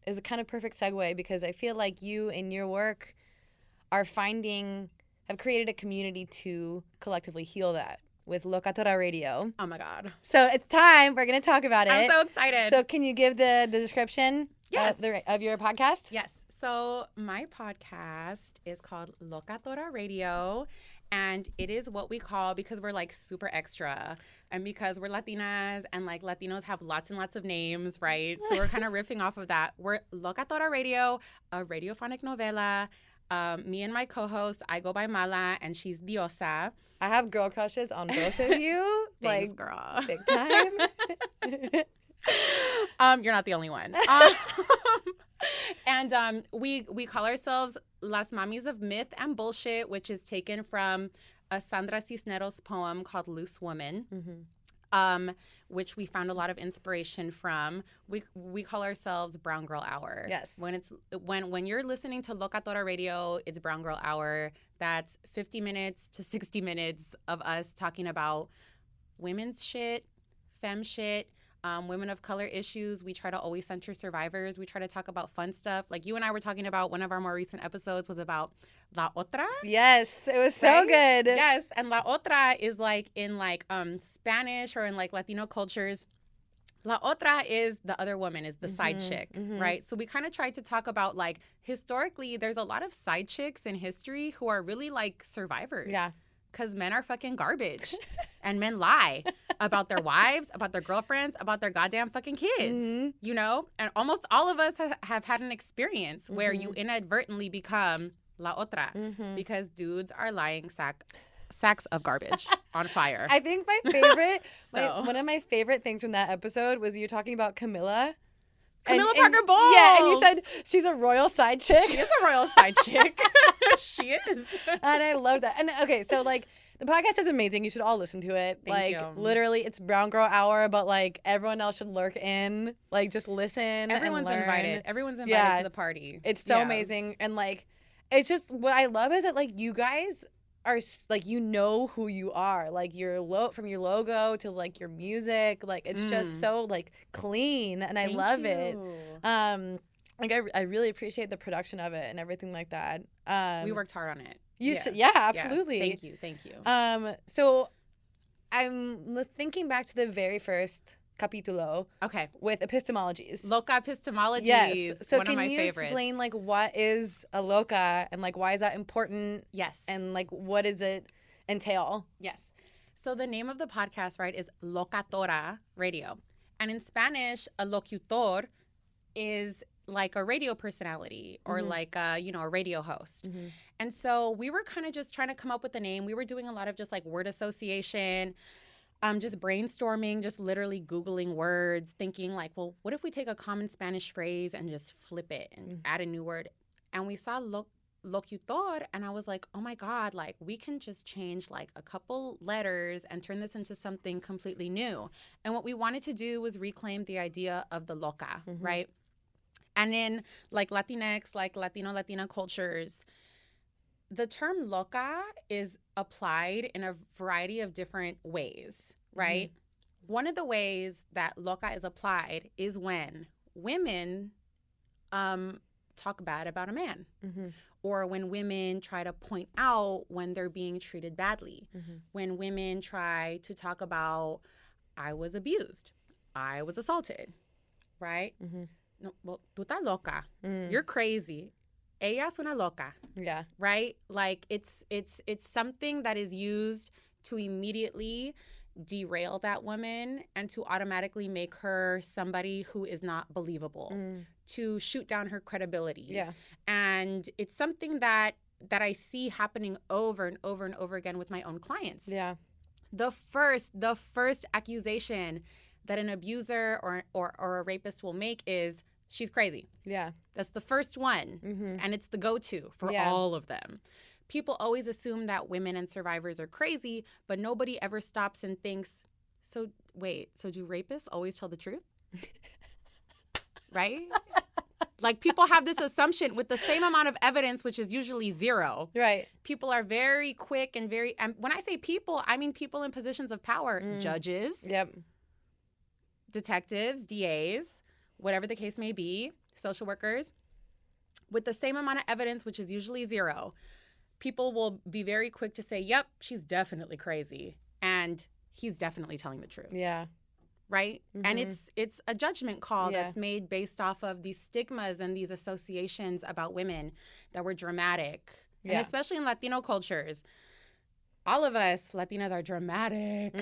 [SPEAKER 1] is a kind of perfect segue, because I feel like you in your work have created a community to collectively heal that with Locatora Radio.
[SPEAKER 2] Oh my God.
[SPEAKER 1] So it's time. We're going to talk about it.
[SPEAKER 2] I'm so excited.
[SPEAKER 1] So can you give the description of your podcast?
[SPEAKER 2] Yes. So my podcast is called Locatora Radio, and it is what we call, because we're like super extra and because we're Latinas and like Latinos have lots and lots of names, right? So we're kind of riffing off of that. We're Locatora Radio, a radiophonic novela. Me and my co-host, I go by Mala and she's Diosa.
[SPEAKER 1] I have girl crushes on both of you.
[SPEAKER 2] Thanks, girl.
[SPEAKER 1] Big time.
[SPEAKER 2] You're not the only one. And we call ourselves Las Mamis of Myth and Bullshit, which is taken from a Sandra Cisneros poem called Loose Woman, which we found a lot of inspiration from. We call ourselves Brown Girl Hour.
[SPEAKER 1] Yes.
[SPEAKER 2] When you're listening to Locatora Radio, it's Brown Girl Hour. That's 50 minutes to 60 minutes of us talking about women's shit, femme shit, women of color issues. We try to always center survivors. We try to talk about fun stuff. Like you and I were talking about, one of our more recent episodes was about La Otra.
[SPEAKER 1] Yes, it was so good.
[SPEAKER 2] Yes, and La Otra is like in like Spanish or in like Latino cultures. La Otra is the other woman, is the side chick, right? So we kind of tried to talk about like historically, there's a lot of side chicks in history who are really like survivors.
[SPEAKER 1] Yeah.
[SPEAKER 2] Because men are fucking garbage and men lie about their wives, about their girlfriends, about their goddamn fucking kids, you know? And almost all of us have had an experience where you inadvertently become La Otra because dudes are lying sacks of garbage on fire.
[SPEAKER 1] I think my favorite, one of my favorite things from that episode was you talking about Camilla
[SPEAKER 2] Parker Bowles.
[SPEAKER 1] Yeah, and you said she's a royal side chick.
[SPEAKER 2] She is a royal side chick. She is.
[SPEAKER 1] And I love that. And okay, so like The podcast is amazing. You should all listen to it.
[SPEAKER 2] Thank
[SPEAKER 1] like,
[SPEAKER 2] you.
[SPEAKER 1] literally, it's Brown Girl Hour, but, like, everyone else should lurk in. Like, just listen
[SPEAKER 2] Everyone's
[SPEAKER 1] and learn.
[SPEAKER 2] invited. Everyone's invited to the party.
[SPEAKER 1] It's so amazing. And, like, it's just, what I love is that, like, you guys are, like, you know who you are. Like, from your logo to, like, your music. Like, it's just so, like, clean. And I love it. Like, I really appreciate the production of it and everything like that.
[SPEAKER 2] We worked hard on it.
[SPEAKER 1] Yeah, absolutely.
[SPEAKER 2] Yeah. Thank you.
[SPEAKER 1] So I'm thinking back to the very first capítulo.
[SPEAKER 2] Okay.
[SPEAKER 1] With epistemologies.
[SPEAKER 2] Loca epistemologies.
[SPEAKER 1] Yes. So
[SPEAKER 2] one of my
[SPEAKER 1] can you
[SPEAKER 2] favorites.
[SPEAKER 1] explain, like, what is a loca and, like, why is that important?
[SPEAKER 2] Yes.
[SPEAKER 1] And, like, what does it entail?
[SPEAKER 2] Yes. So the name of the podcast, right, is Locatora Radio. And in Spanish, a locutor is like a radio personality or like a radio host. And so we were kind of just trying to come up with a name. We were doing a lot of just like word association, just brainstorming, just literally Googling words, thinking like, well, what if we take a common Spanish phrase and just flip it and add a new word? And we saw locutor, and I was like, oh my God, like we can just change like a couple letters and turn this into something completely new. And what we wanted to do was reclaim the idea of the loca, right? And in like Latinx, like Latina cultures, the term loca is applied in a variety of different ways, right? One of the ways that loca is applied is when women talk bad about a man, or when women try to point out when they're being treated badly, when women try to talk about, I was abused, I was assaulted, right? No, well, tú estás loca. You're crazy. Ella es una loca.
[SPEAKER 1] Yeah.
[SPEAKER 2] Right? Like it's something that is used to immediately derail that woman and to automatically make her somebody who is not believable, to shoot down her credibility.
[SPEAKER 1] Yeah.
[SPEAKER 2] And it's something that I see happening over and over and over again with my own clients.
[SPEAKER 1] Yeah.
[SPEAKER 2] The first accusation that an abuser or a rapist will make is, she's crazy.
[SPEAKER 1] Yeah.
[SPEAKER 2] That's the first one. And it's the go-to for all of them. People always assume that women and survivors are crazy, but nobody ever stops and thinks, so wait, so do rapists always tell the truth? Right? Like people have this assumption with the same amount of evidence, which is usually zero.
[SPEAKER 1] Right.
[SPEAKER 2] People are very quick and when I say people, I mean people in positions of power, judges.
[SPEAKER 1] Yep.
[SPEAKER 2] Detectives, DAs, whatever the case may be, social workers, with the same amount of evidence, which is usually zero, people will be very quick to say, yep, she's definitely crazy. And he's definitely telling the truth.
[SPEAKER 1] Yeah.
[SPEAKER 2] Right? And it's a judgment call that's made based off of these stigmas and these associations about women that were dramatic. And especially in Latino cultures. All of us Latinas are dramatic.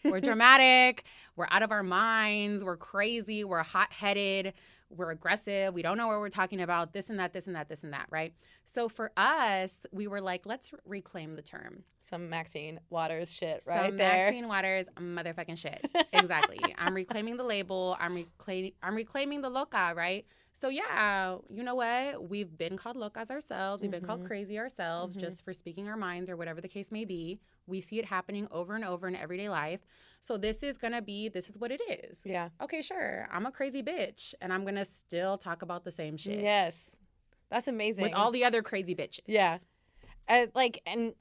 [SPEAKER 2] We're dramatic. We're out of our minds. We're crazy. We're hot-headed. We're aggressive. We don't know what we're talking about. This and that, this and that, this and that, right? So for us, we were like, let's reclaim the term.
[SPEAKER 1] Some Maxine Waters shit right
[SPEAKER 2] Some
[SPEAKER 1] there.
[SPEAKER 2] Maxine Waters motherfucking shit. Exactly. I'm reclaiming the label. I'm reclaiming the loca, right? So yeah, you know what? We've been called locas ourselves. We've been called crazy ourselves just for speaking our minds or whatever the case may be. We see it happening over and over in everyday life. So this is what it is.
[SPEAKER 1] Yeah.
[SPEAKER 2] Okay, sure. I'm a crazy bitch and I'm going to still talk about the same shit.
[SPEAKER 1] Yes. That's amazing.
[SPEAKER 2] With all the other crazy bitches.
[SPEAKER 1] Yeah. And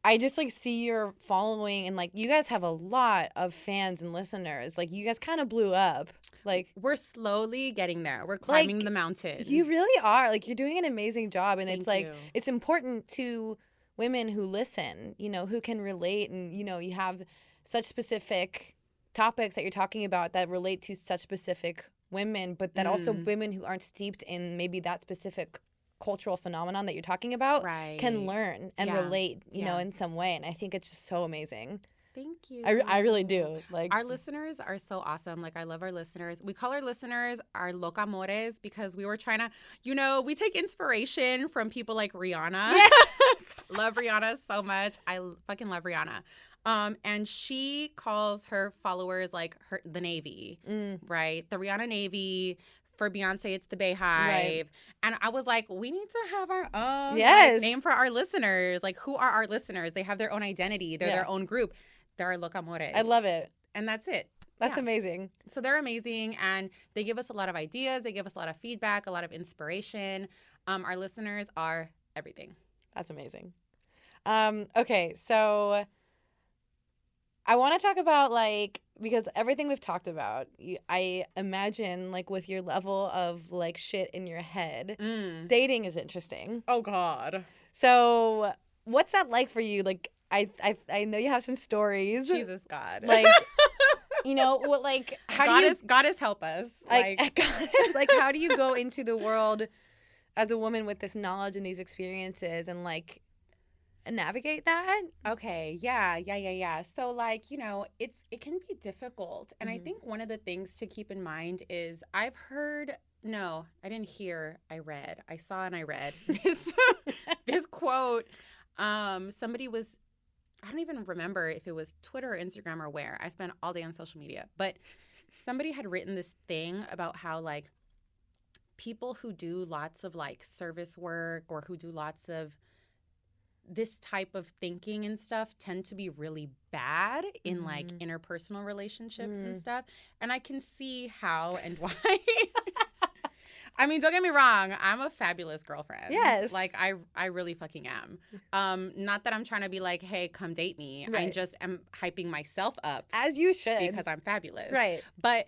[SPEAKER 1] I just like see your following and like you guys have a lot of fans and listeners. Like you guys kind of blew up. Like
[SPEAKER 2] we're slowly getting there. We're climbing the mountain.
[SPEAKER 1] You really are. Like you're doing an amazing job. And it's like,
[SPEAKER 2] you.
[SPEAKER 1] It's important to women who listen, you know, who can relate. And, you know, you have such specific topics that you're talking about that relate to such specific women, but that also women who aren't steeped in maybe that specific cultural phenomenon that you're talking about can learn and relate, you know, in some way. And I think it's just so amazing.
[SPEAKER 2] Thank you.
[SPEAKER 1] I really do. Like
[SPEAKER 2] our listeners are so awesome. Like I love our listeners. We call our listeners our locamores because we were trying to, you know, we take inspiration from people like Rihanna. Yeah. Love Rihanna so much. I fucking love Rihanna. And she calls her followers like the Navy, right? The Rihanna Navy, For Beyonce, it's the Bayhive. Right. And I was like, we need to have our own name for our listeners. Like, who are our listeners? They have their own identity. They're their own group. They're our Locamores.
[SPEAKER 1] I love it.
[SPEAKER 2] And that's it.
[SPEAKER 1] That's amazing.
[SPEAKER 2] So they're amazing, and they give us a lot of ideas. They give us a lot of feedback, a lot of inspiration. Our listeners are everything.
[SPEAKER 1] That's amazing. Okay, so I want to talk about, like, because everything we've talked about, I imagine, like, with your level of, like, shit in your head, dating is interesting.
[SPEAKER 2] Oh, God.
[SPEAKER 1] So what's that like for you? Like, I know you have some stories.
[SPEAKER 2] Jesus, God.
[SPEAKER 1] Like, you know, what, like, how
[SPEAKER 2] Goddess help us.
[SPEAKER 1] Like, how do you go into the world as a woman with this knowledge and these experiences and, like, navigate that?
[SPEAKER 2] Okay, yeah. So, like, you know, it can be difficult. And I think one of the things to keep in mind is I saw and I read this quote. Somebody was, I don't even remember if it was Twitter or Instagram or where. I spent all day on social media. But somebody had written this thing about how, like, people who do lots of, like, service work or who do lots of this type of thinking and stuff tend to be really bad in, like, interpersonal relationships and stuff. And I can see how and why. I mean, don't get me wrong. I'm a fabulous girlfriend.
[SPEAKER 1] Yes.
[SPEAKER 2] Like, I really fucking am. Not that I'm trying to be like, hey, come date me.
[SPEAKER 1] Right.
[SPEAKER 2] I just am hyping myself up.
[SPEAKER 1] As you should.
[SPEAKER 2] Because I'm fabulous.
[SPEAKER 1] Right.
[SPEAKER 2] But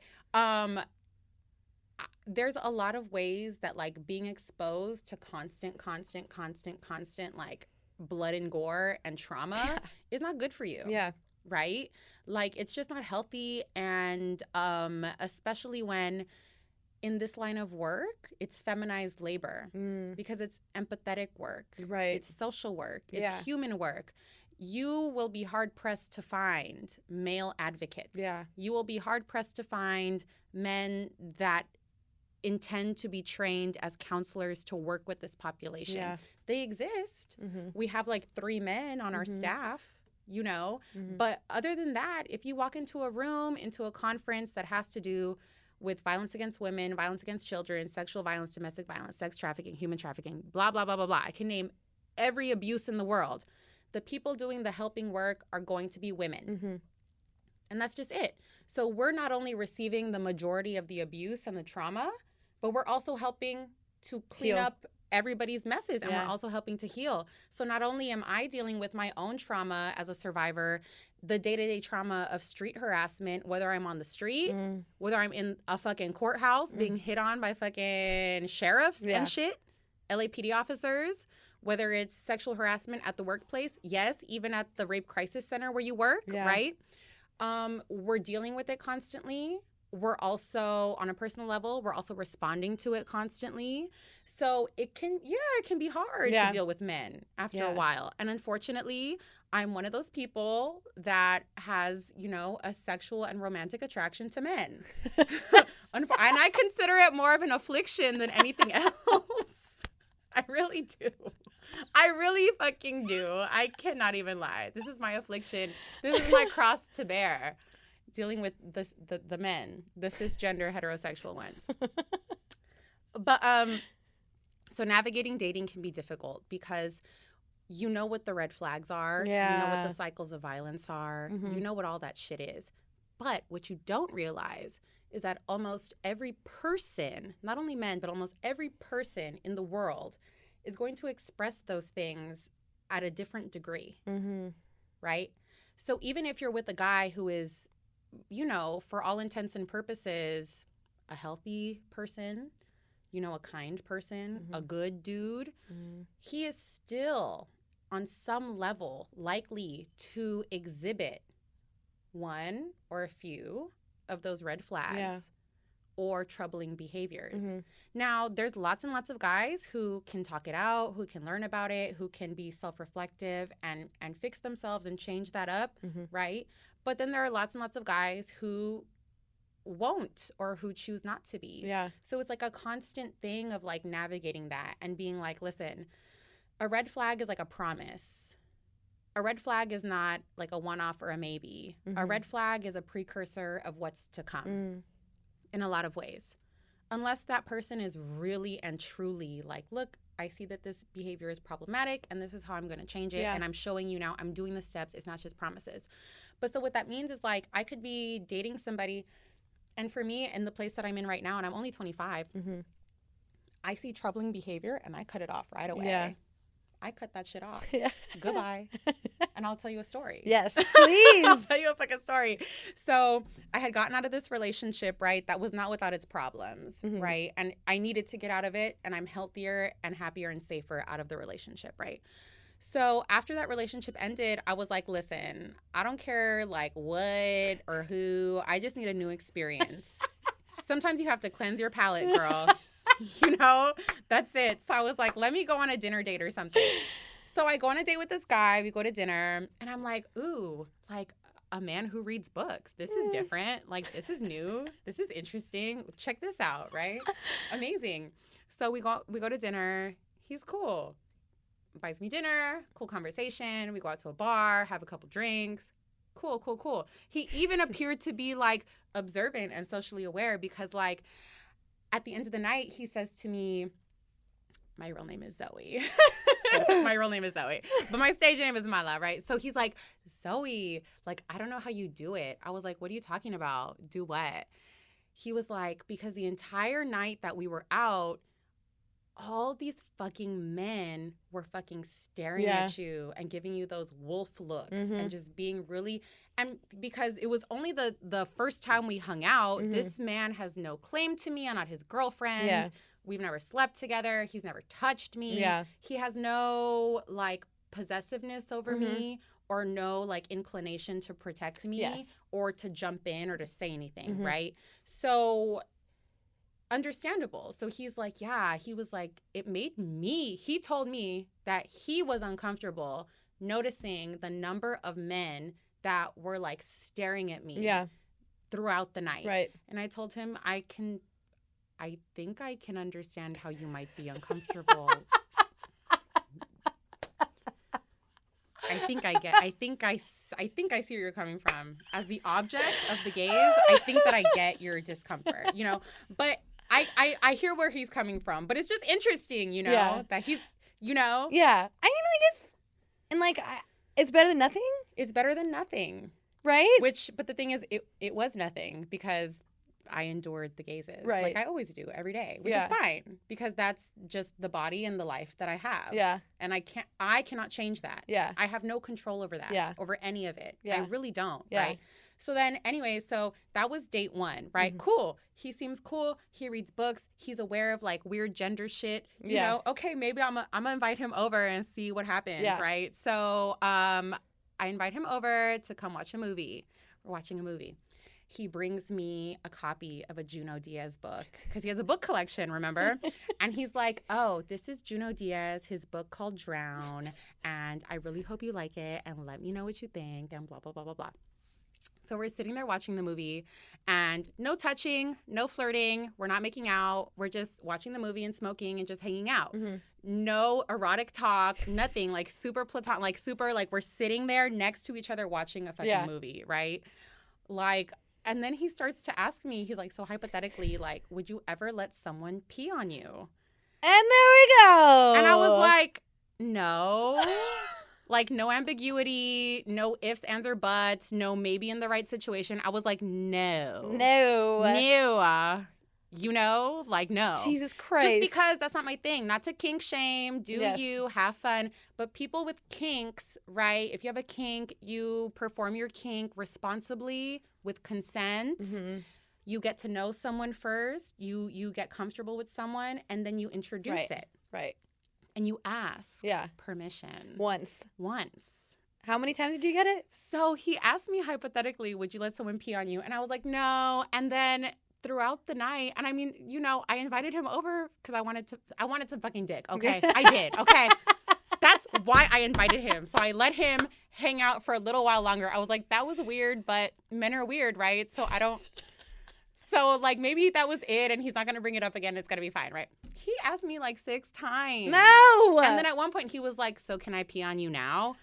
[SPEAKER 2] there's a lot of ways that, like, being exposed to constant, like, blood and gore and trauma is not good for you.
[SPEAKER 1] Yeah.
[SPEAKER 2] Right? Like, it's just not healthy. And especially when in this line of work, it's feminized labor because it's empathetic work.
[SPEAKER 1] Right.
[SPEAKER 2] It's social work. It's human work. You will be hard-pressed to find male advocates.
[SPEAKER 1] Yeah.
[SPEAKER 2] You will be hard-pressed to find men that intend to be trained as counselors to work with this population.
[SPEAKER 1] Yeah.
[SPEAKER 2] They exist. We have, like, 3 men on our staff, you know. But other than that, if you walk into a room, into a conference that has to do with violence against women, violence against children, sexual violence, domestic violence, sex trafficking, human trafficking, blah, blah, blah, blah, blah. I can name every abuse in the world. The people doing the helping work are going to be women. And that's just it. So we're not only receiving the majority of the abuse and the trauma, but we're also helping to clean up everybody's messes, and we're also helping to heal. So not only am I dealing with my own trauma as a survivor, the day-to-day trauma of street harassment, whether I'm on the street, whether I'm in a fucking courthouse being hit on by fucking sheriffs and shit, LAPD officers, whether it's sexual harassment at the workplace, yes, even at the rape crisis center where you work, right? We're dealing with it constantly. We're also, on a personal level, we're also responding to it constantly. So it can be hard to deal with men after a while. And unfortunately, I'm one of those people that has, you know, a sexual and romantic attraction to men. And I consider it more of an affliction than anything else. I really do. I really fucking do. I cannot even lie. This is my affliction. This is my cross to bear. Dealing with the men, the cisgender heterosexual ones. But so navigating dating can be difficult because you know what the red flags are.
[SPEAKER 1] Yeah.
[SPEAKER 2] You know what the cycles of violence are. You know what all that shit is. But what you don't realize is that almost every person, not only men, but almost every person in the world is going to express those things at a different degree. Right? So even if you're with a guy who is, you know, for all intents and purposes, a healthy person, you know, a kind person, a good dude, he is still on some level likely to exhibit one or a few of those red flags or troubling behaviors. Now, there's lots and lots of guys who can talk it out, who can learn about it, who can be self-reflective and fix themselves and change that up, right? But then there are lots and lots of guys who won't or who choose not to be.
[SPEAKER 1] Yeah.
[SPEAKER 2] So it's like a constant thing of, like, navigating that and being like, listen, a red flag is like a promise. A red flag is not like a one-off or a maybe. A red flag is a precursor of what's to come in a lot of ways. unless that person is really and truly like, look, I see that this behavior is problematic and this is how I'm going to change it. And I'm showing you now, I'm doing the steps. It's not just promises. But so what that means is like, I could be dating somebody, and for me, in the place that I'm in right now, and I'm only 25, I see troubling behavior and I cut it off right away. Yeah. I cut that shit off. Yeah. Goodbye. And I'll tell you a story.
[SPEAKER 1] Yes, please.
[SPEAKER 2] I'll tell you a fucking story. So I had gotten out of this relationship, right? That was not without its problems, right? And I needed to get out of it, and I'm healthier and happier and safer out of the relationship, right? So after that relationship ended, I was like, listen, I don't care like what or who. I just need a new experience. Sometimes you have to cleanse your palate, girl. You know, that's it. So I was like, let me go on a dinner date or something. So I go on a date with this guy. We go to dinner, and I'm like, ooh, like a man who reads books. This is different. Like, this is new. This is interesting. Check this out, right? Amazing. So we go to dinner. He's cool. Buys me dinner. Cool conversation. We go out to a bar, have a couple drinks. Cool. He even appeared to be like observant and socially aware, because like, at the end of the night, he says to me, my real name is Zoe. My real name is Zoe. But my stage name is Mala, right? So he's like, Zoe, like, I don't know how you do it. I was like, what are you talking about? Do what? He was like, because the entire night that we were out, all these fucking men were fucking staring at you and giving you those wolf looks and just being really, and because it was only the first time we hung out, this man has no claim to me. I'm not his girlfriend. Yeah. We've never slept together. He's never touched me. Yeah. He has no like possessiveness over me, or no like inclination to protect me or to jump in or to say anything, right? So understandable. So he's like, yeah, he was like, he told me that he was uncomfortable noticing the number of men that were like staring at me throughout the night. Right. And I told him, I think I can understand how you might be uncomfortable. I think I see where you're coming from. As the object of the gaze, I think that I get your discomfort, you know, but I hear where he's coming from, but it's just interesting, you know, that he's, you know.
[SPEAKER 1] Yeah. I mean, like, it's better than nothing.
[SPEAKER 2] It's better than nothing.
[SPEAKER 1] Right?
[SPEAKER 2] But the thing is, it was nothing because I endured the gazes.
[SPEAKER 1] Right.
[SPEAKER 2] Like I always do every day, which is fine because that's just the body and the life that I have. Yeah. And I cannot change that. Yeah. I have no control over that. Over any of it. Yeah. I really don't. Yeah. Right. So then anyway, so that was date one, right? Cool. He seems cool. He reads books. He's aware of like weird gender shit. You know, okay, maybe I'm gonna invite him over and see what happens, right? So I invite him over to come watch a movie. We're watching a movie. He brings me a copy of a Junot Diaz book because he has a book collection, remember? And he's like, oh, this is Junot Diaz, his book called Drown, and I really hope you like it, and let me know what you think, and blah, blah, blah, blah, blah. So we're sitting there watching the movie, and no touching, no flirting. We're not making out. We're just watching the movie and smoking and just hanging out. No erotic talk, nothing, like super platonic, like super, like we're sitting there next to each other watching a fucking movie, right? Like, and then he starts to ask me, he's like, so hypothetically, like, would you ever let someone pee on you?
[SPEAKER 1] And there we go.
[SPEAKER 2] And I was like, no. Like, no ambiguity, no ifs, ands, or buts, no maybe in the right situation. I was like, no. You know, like, no.
[SPEAKER 1] Jesus Christ.
[SPEAKER 2] Just because that's not my thing. Not to kink shame. Do you have fun. But people with kinks, right? If you have a kink, you perform your kink responsibly with consent. You get to know someone first. You get comfortable with someone, and then you introduce it.
[SPEAKER 1] Right.
[SPEAKER 2] And you ask permission.
[SPEAKER 1] Once.
[SPEAKER 2] How
[SPEAKER 1] many times did you get it?
[SPEAKER 2] So he asked me hypothetically, would you let someone pee on you? And I was like, no. And then throughout the night, and I mean, you know, I invited him over because I wanted some fucking dick, okay? I did, okay? That's why I invited him. So I let him hang out for a little while longer. I was like, that was weird, but men are weird, right? So like, maybe that was it, and he's not going to bring it up again. It's going to be fine, right? He asked me like 6 times.
[SPEAKER 1] No!
[SPEAKER 2] And then at one point, he was like, so can I pee on you now?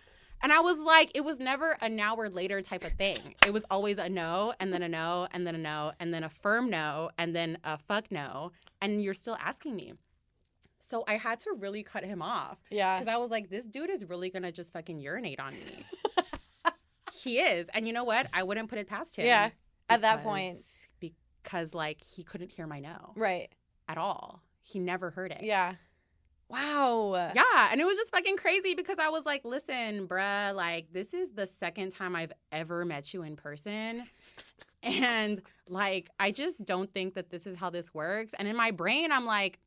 [SPEAKER 2] And I was like, it was never a now or later type of thing. It was always a no, and then a no, and then a no, and then a firm no, and then a fuck no. And you're still asking me. So I had to really cut him off.
[SPEAKER 1] Yeah.
[SPEAKER 2] Because I was like, this dude is really going to just fucking urinate on me. He is. And you know what? I wouldn't put it past him.
[SPEAKER 1] Yeah. At that point.
[SPEAKER 2] Because, like, he couldn't hear my no.
[SPEAKER 1] Right.
[SPEAKER 2] At all. He never heard it.
[SPEAKER 1] Yeah. Wow.
[SPEAKER 2] Yeah. And it was just fucking crazy because I was like, listen, bruh, like, this is the second time I've ever met you in person. And, like, I just don't think that this is how this works. And in my brain, I'm like,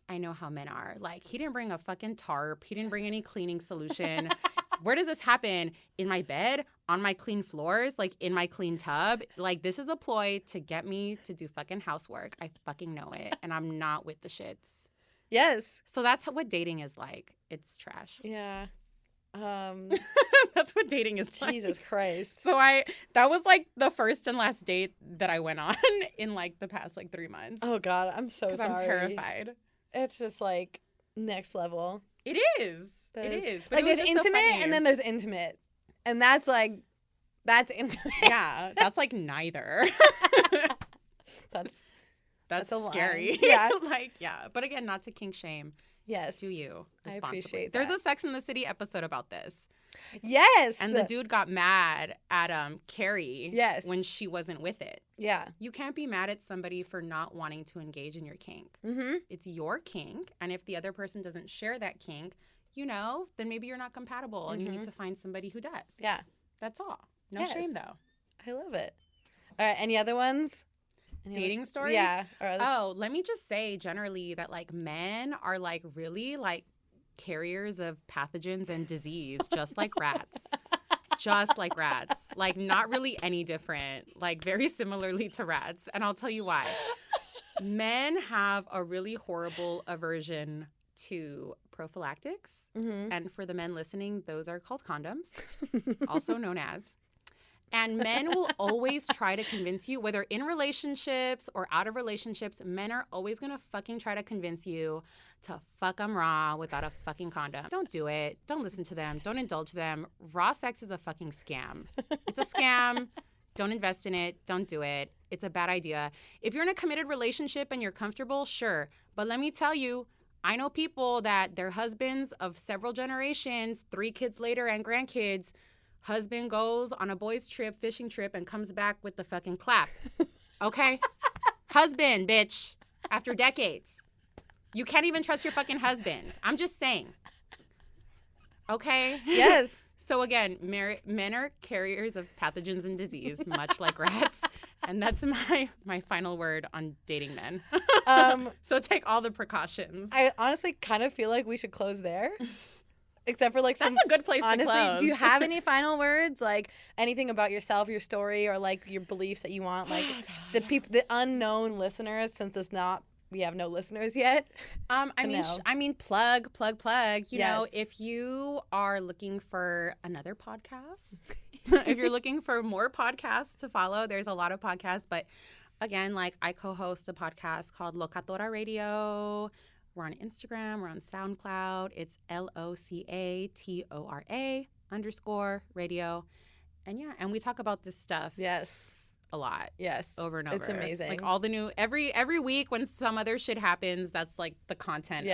[SPEAKER 2] I know how men are. Like, he didn't bring a fucking tarp. He didn't bring any cleaning solution. Where does this happen? In my bed? On my clean floors? Like, in my clean tub? Like, this is a ploy to get me to do fucking housework. I fucking know it. And I'm not with the shits.
[SPEAKER 1] Yes.
[SPEAKER 2] So that's what dating is like. It's trash.
[SPEAKER 1] Yeah.
[SPEAKER 2] That's what dating is like.
[SPEAKER 1] Jesus Christ.
[SPEAKER 2] So that was like the first and last date that I went on in like the past like 3 months.
[SPEAKER 1] Oh God, I'm so sorry.
[SPEAKER 2] Because I'm terrified.
[SPEAKER 1] It's just like next level.
[SPEAKER 2] It is. It is. But
[SPEAKER 1] like
[SPEAKER 2] it was
[SPEAKER 1] there's
[SPEAKER 2] just so
[SPEAKER 1] intimate
[SPEAKER 2] funny.
[SPEAKER 1] and then there's intimate. And that's intimate.
[SPEAKER 2] Yeah, that's like neither.
[SPEAKER 1] That's
[SPEAKER 2] That's
[SPEAKER 1] a line.
[SPEAKER 2] scary.
[SPEAKER 1] Yeah.
[SPEAKER 2] Like, yeah. But again, not to kink shame.
[SPEAKER 1] Yes.
[SPEAKER 2] Do you responsibly.
[SPEAKER 1] I appreciate
[SPEAKER 2] There's
[SPEAKER 1] that.
[SPEAKER 2] a Sex and the City episode about this.
[SPEAKER 1] Yes.
[SPEAKER 2] And the dude got mad at Carrie
[SPEAKER 1] Yes.
[SPEAKER 2] when she wasn't with it.
[SPEAKER 1] Yeah.
[SPEAKER 2] You can't be mad at somebody for not wanting to engage in your kink.
[SPEAKER 1] Mm-hmm.
[SPEAKER 2] It's your kink. And if the other person doesn't share that kink, you know, then maybe you're not compatible and you need to find somebody who does.
[SPEAKER 1] Yeah.
[SPEAKER 2] That's all. No
[SPEAKER 1] Yes.
[SPEAKER 2] shame, though.
[SPEAKER 1] I love it. All right. Any other ones?
[SPEAKER 2] Dating stories?
[SPEAKER 1] Yeah.
[SPEAKER 2] Let me just say generally that, like, men are, like, really, like, carriers of pathogens and disease, just like rats. Just like rats. Like, not really any different. Like, very similarly to rats. And I'll tell you why. Men have a really horrible aversion to prophylactics.
[SPEAKER 1] Mm-hmm.
[SPEAKER 2] And for the men listening, those are called condoms, also known as. And men will always try to convince you, whether in relationships or out of relationships, men are always going to fucking try to convince you to fuck them raw without a fucking condom. Don't do it. Don't listen to them. Don't indulge them. Raw sex is a fucking scam. It's a scam. Don't invest in it. Don't do it. It's a bad idea. If you're in a committed relationship and you're comfortable, sure. But let me tell you, I know people that their husbands of several generations, 3 kids later and grandkids, husband goes on a boys' trip, fishing trip, and comes back with the fucking clap. Okay? Husband, bitch. After decades. You can't even trust your fucking husband. I'm just saying. Okay?
[SPEAKER 1] Yes.
[SPEAKER 2] So again, men are carriers of pathogens and disease, much like rats. And that's my final word on dating men. So take all the precautions.
[SPEAKER 1] I honestly kind of feel like we should close there. Except for like some.
[SPEAKER 2] That's a good place
[SPEAKER 1] honestly,
[SPEAKER 2] to close.
[SPEAKER 1] Do you have any final words? Like anything about yourself, your story, or like your beliefs that you want? Like the unknown listeners, since we have no listeners yet.
[SPEAKER 2] I mean, plug. You know,
[SPEAKER 1] Yes.
[SPEAKER 2] if you are looking for another podcast, if you're looking for more podcasts to follow, there's a lot of podcasts. But again, like I co-host a podcast called Locatora Radio. We're on Instagram. We're on SoundCloud. It's LOCATORA_radio. And yeah, and we talk about this stuff.
[SPEAKER 1] Yes.
[SPEAKER 2] A lot.
[SPEAKER 1] Yes.
[SPEAKER 2] Over and over.
[SPEAKER 1] It's amazing.
[SPEAKER 2] Like all the new every week when some other shit happens, that's like the content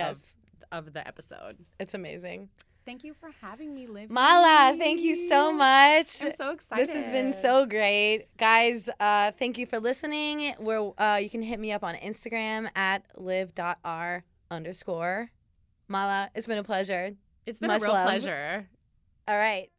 [SPEAKER 2] of the episode.
[SPEAKER 1] It's amazing.
[SPEAKER 2] Thank you for having me, Liv.
[SPEAKER 1] Mala, thank you so much.
[SPEAKER 2] I'm so excited.
[SPEAKER 1] This has been so great. Guys, thank you for listening. You can hit me up on Instagram at liv.r_. Mala, it's been a pleasure.
[SPEAKER 2] It's been
[SPEAKER 1] Much
[SPEAKER 2] a real
[SPEAKER 1] love.
[SPEAKER 2] pleasure.
[SPEAKER 1] All right.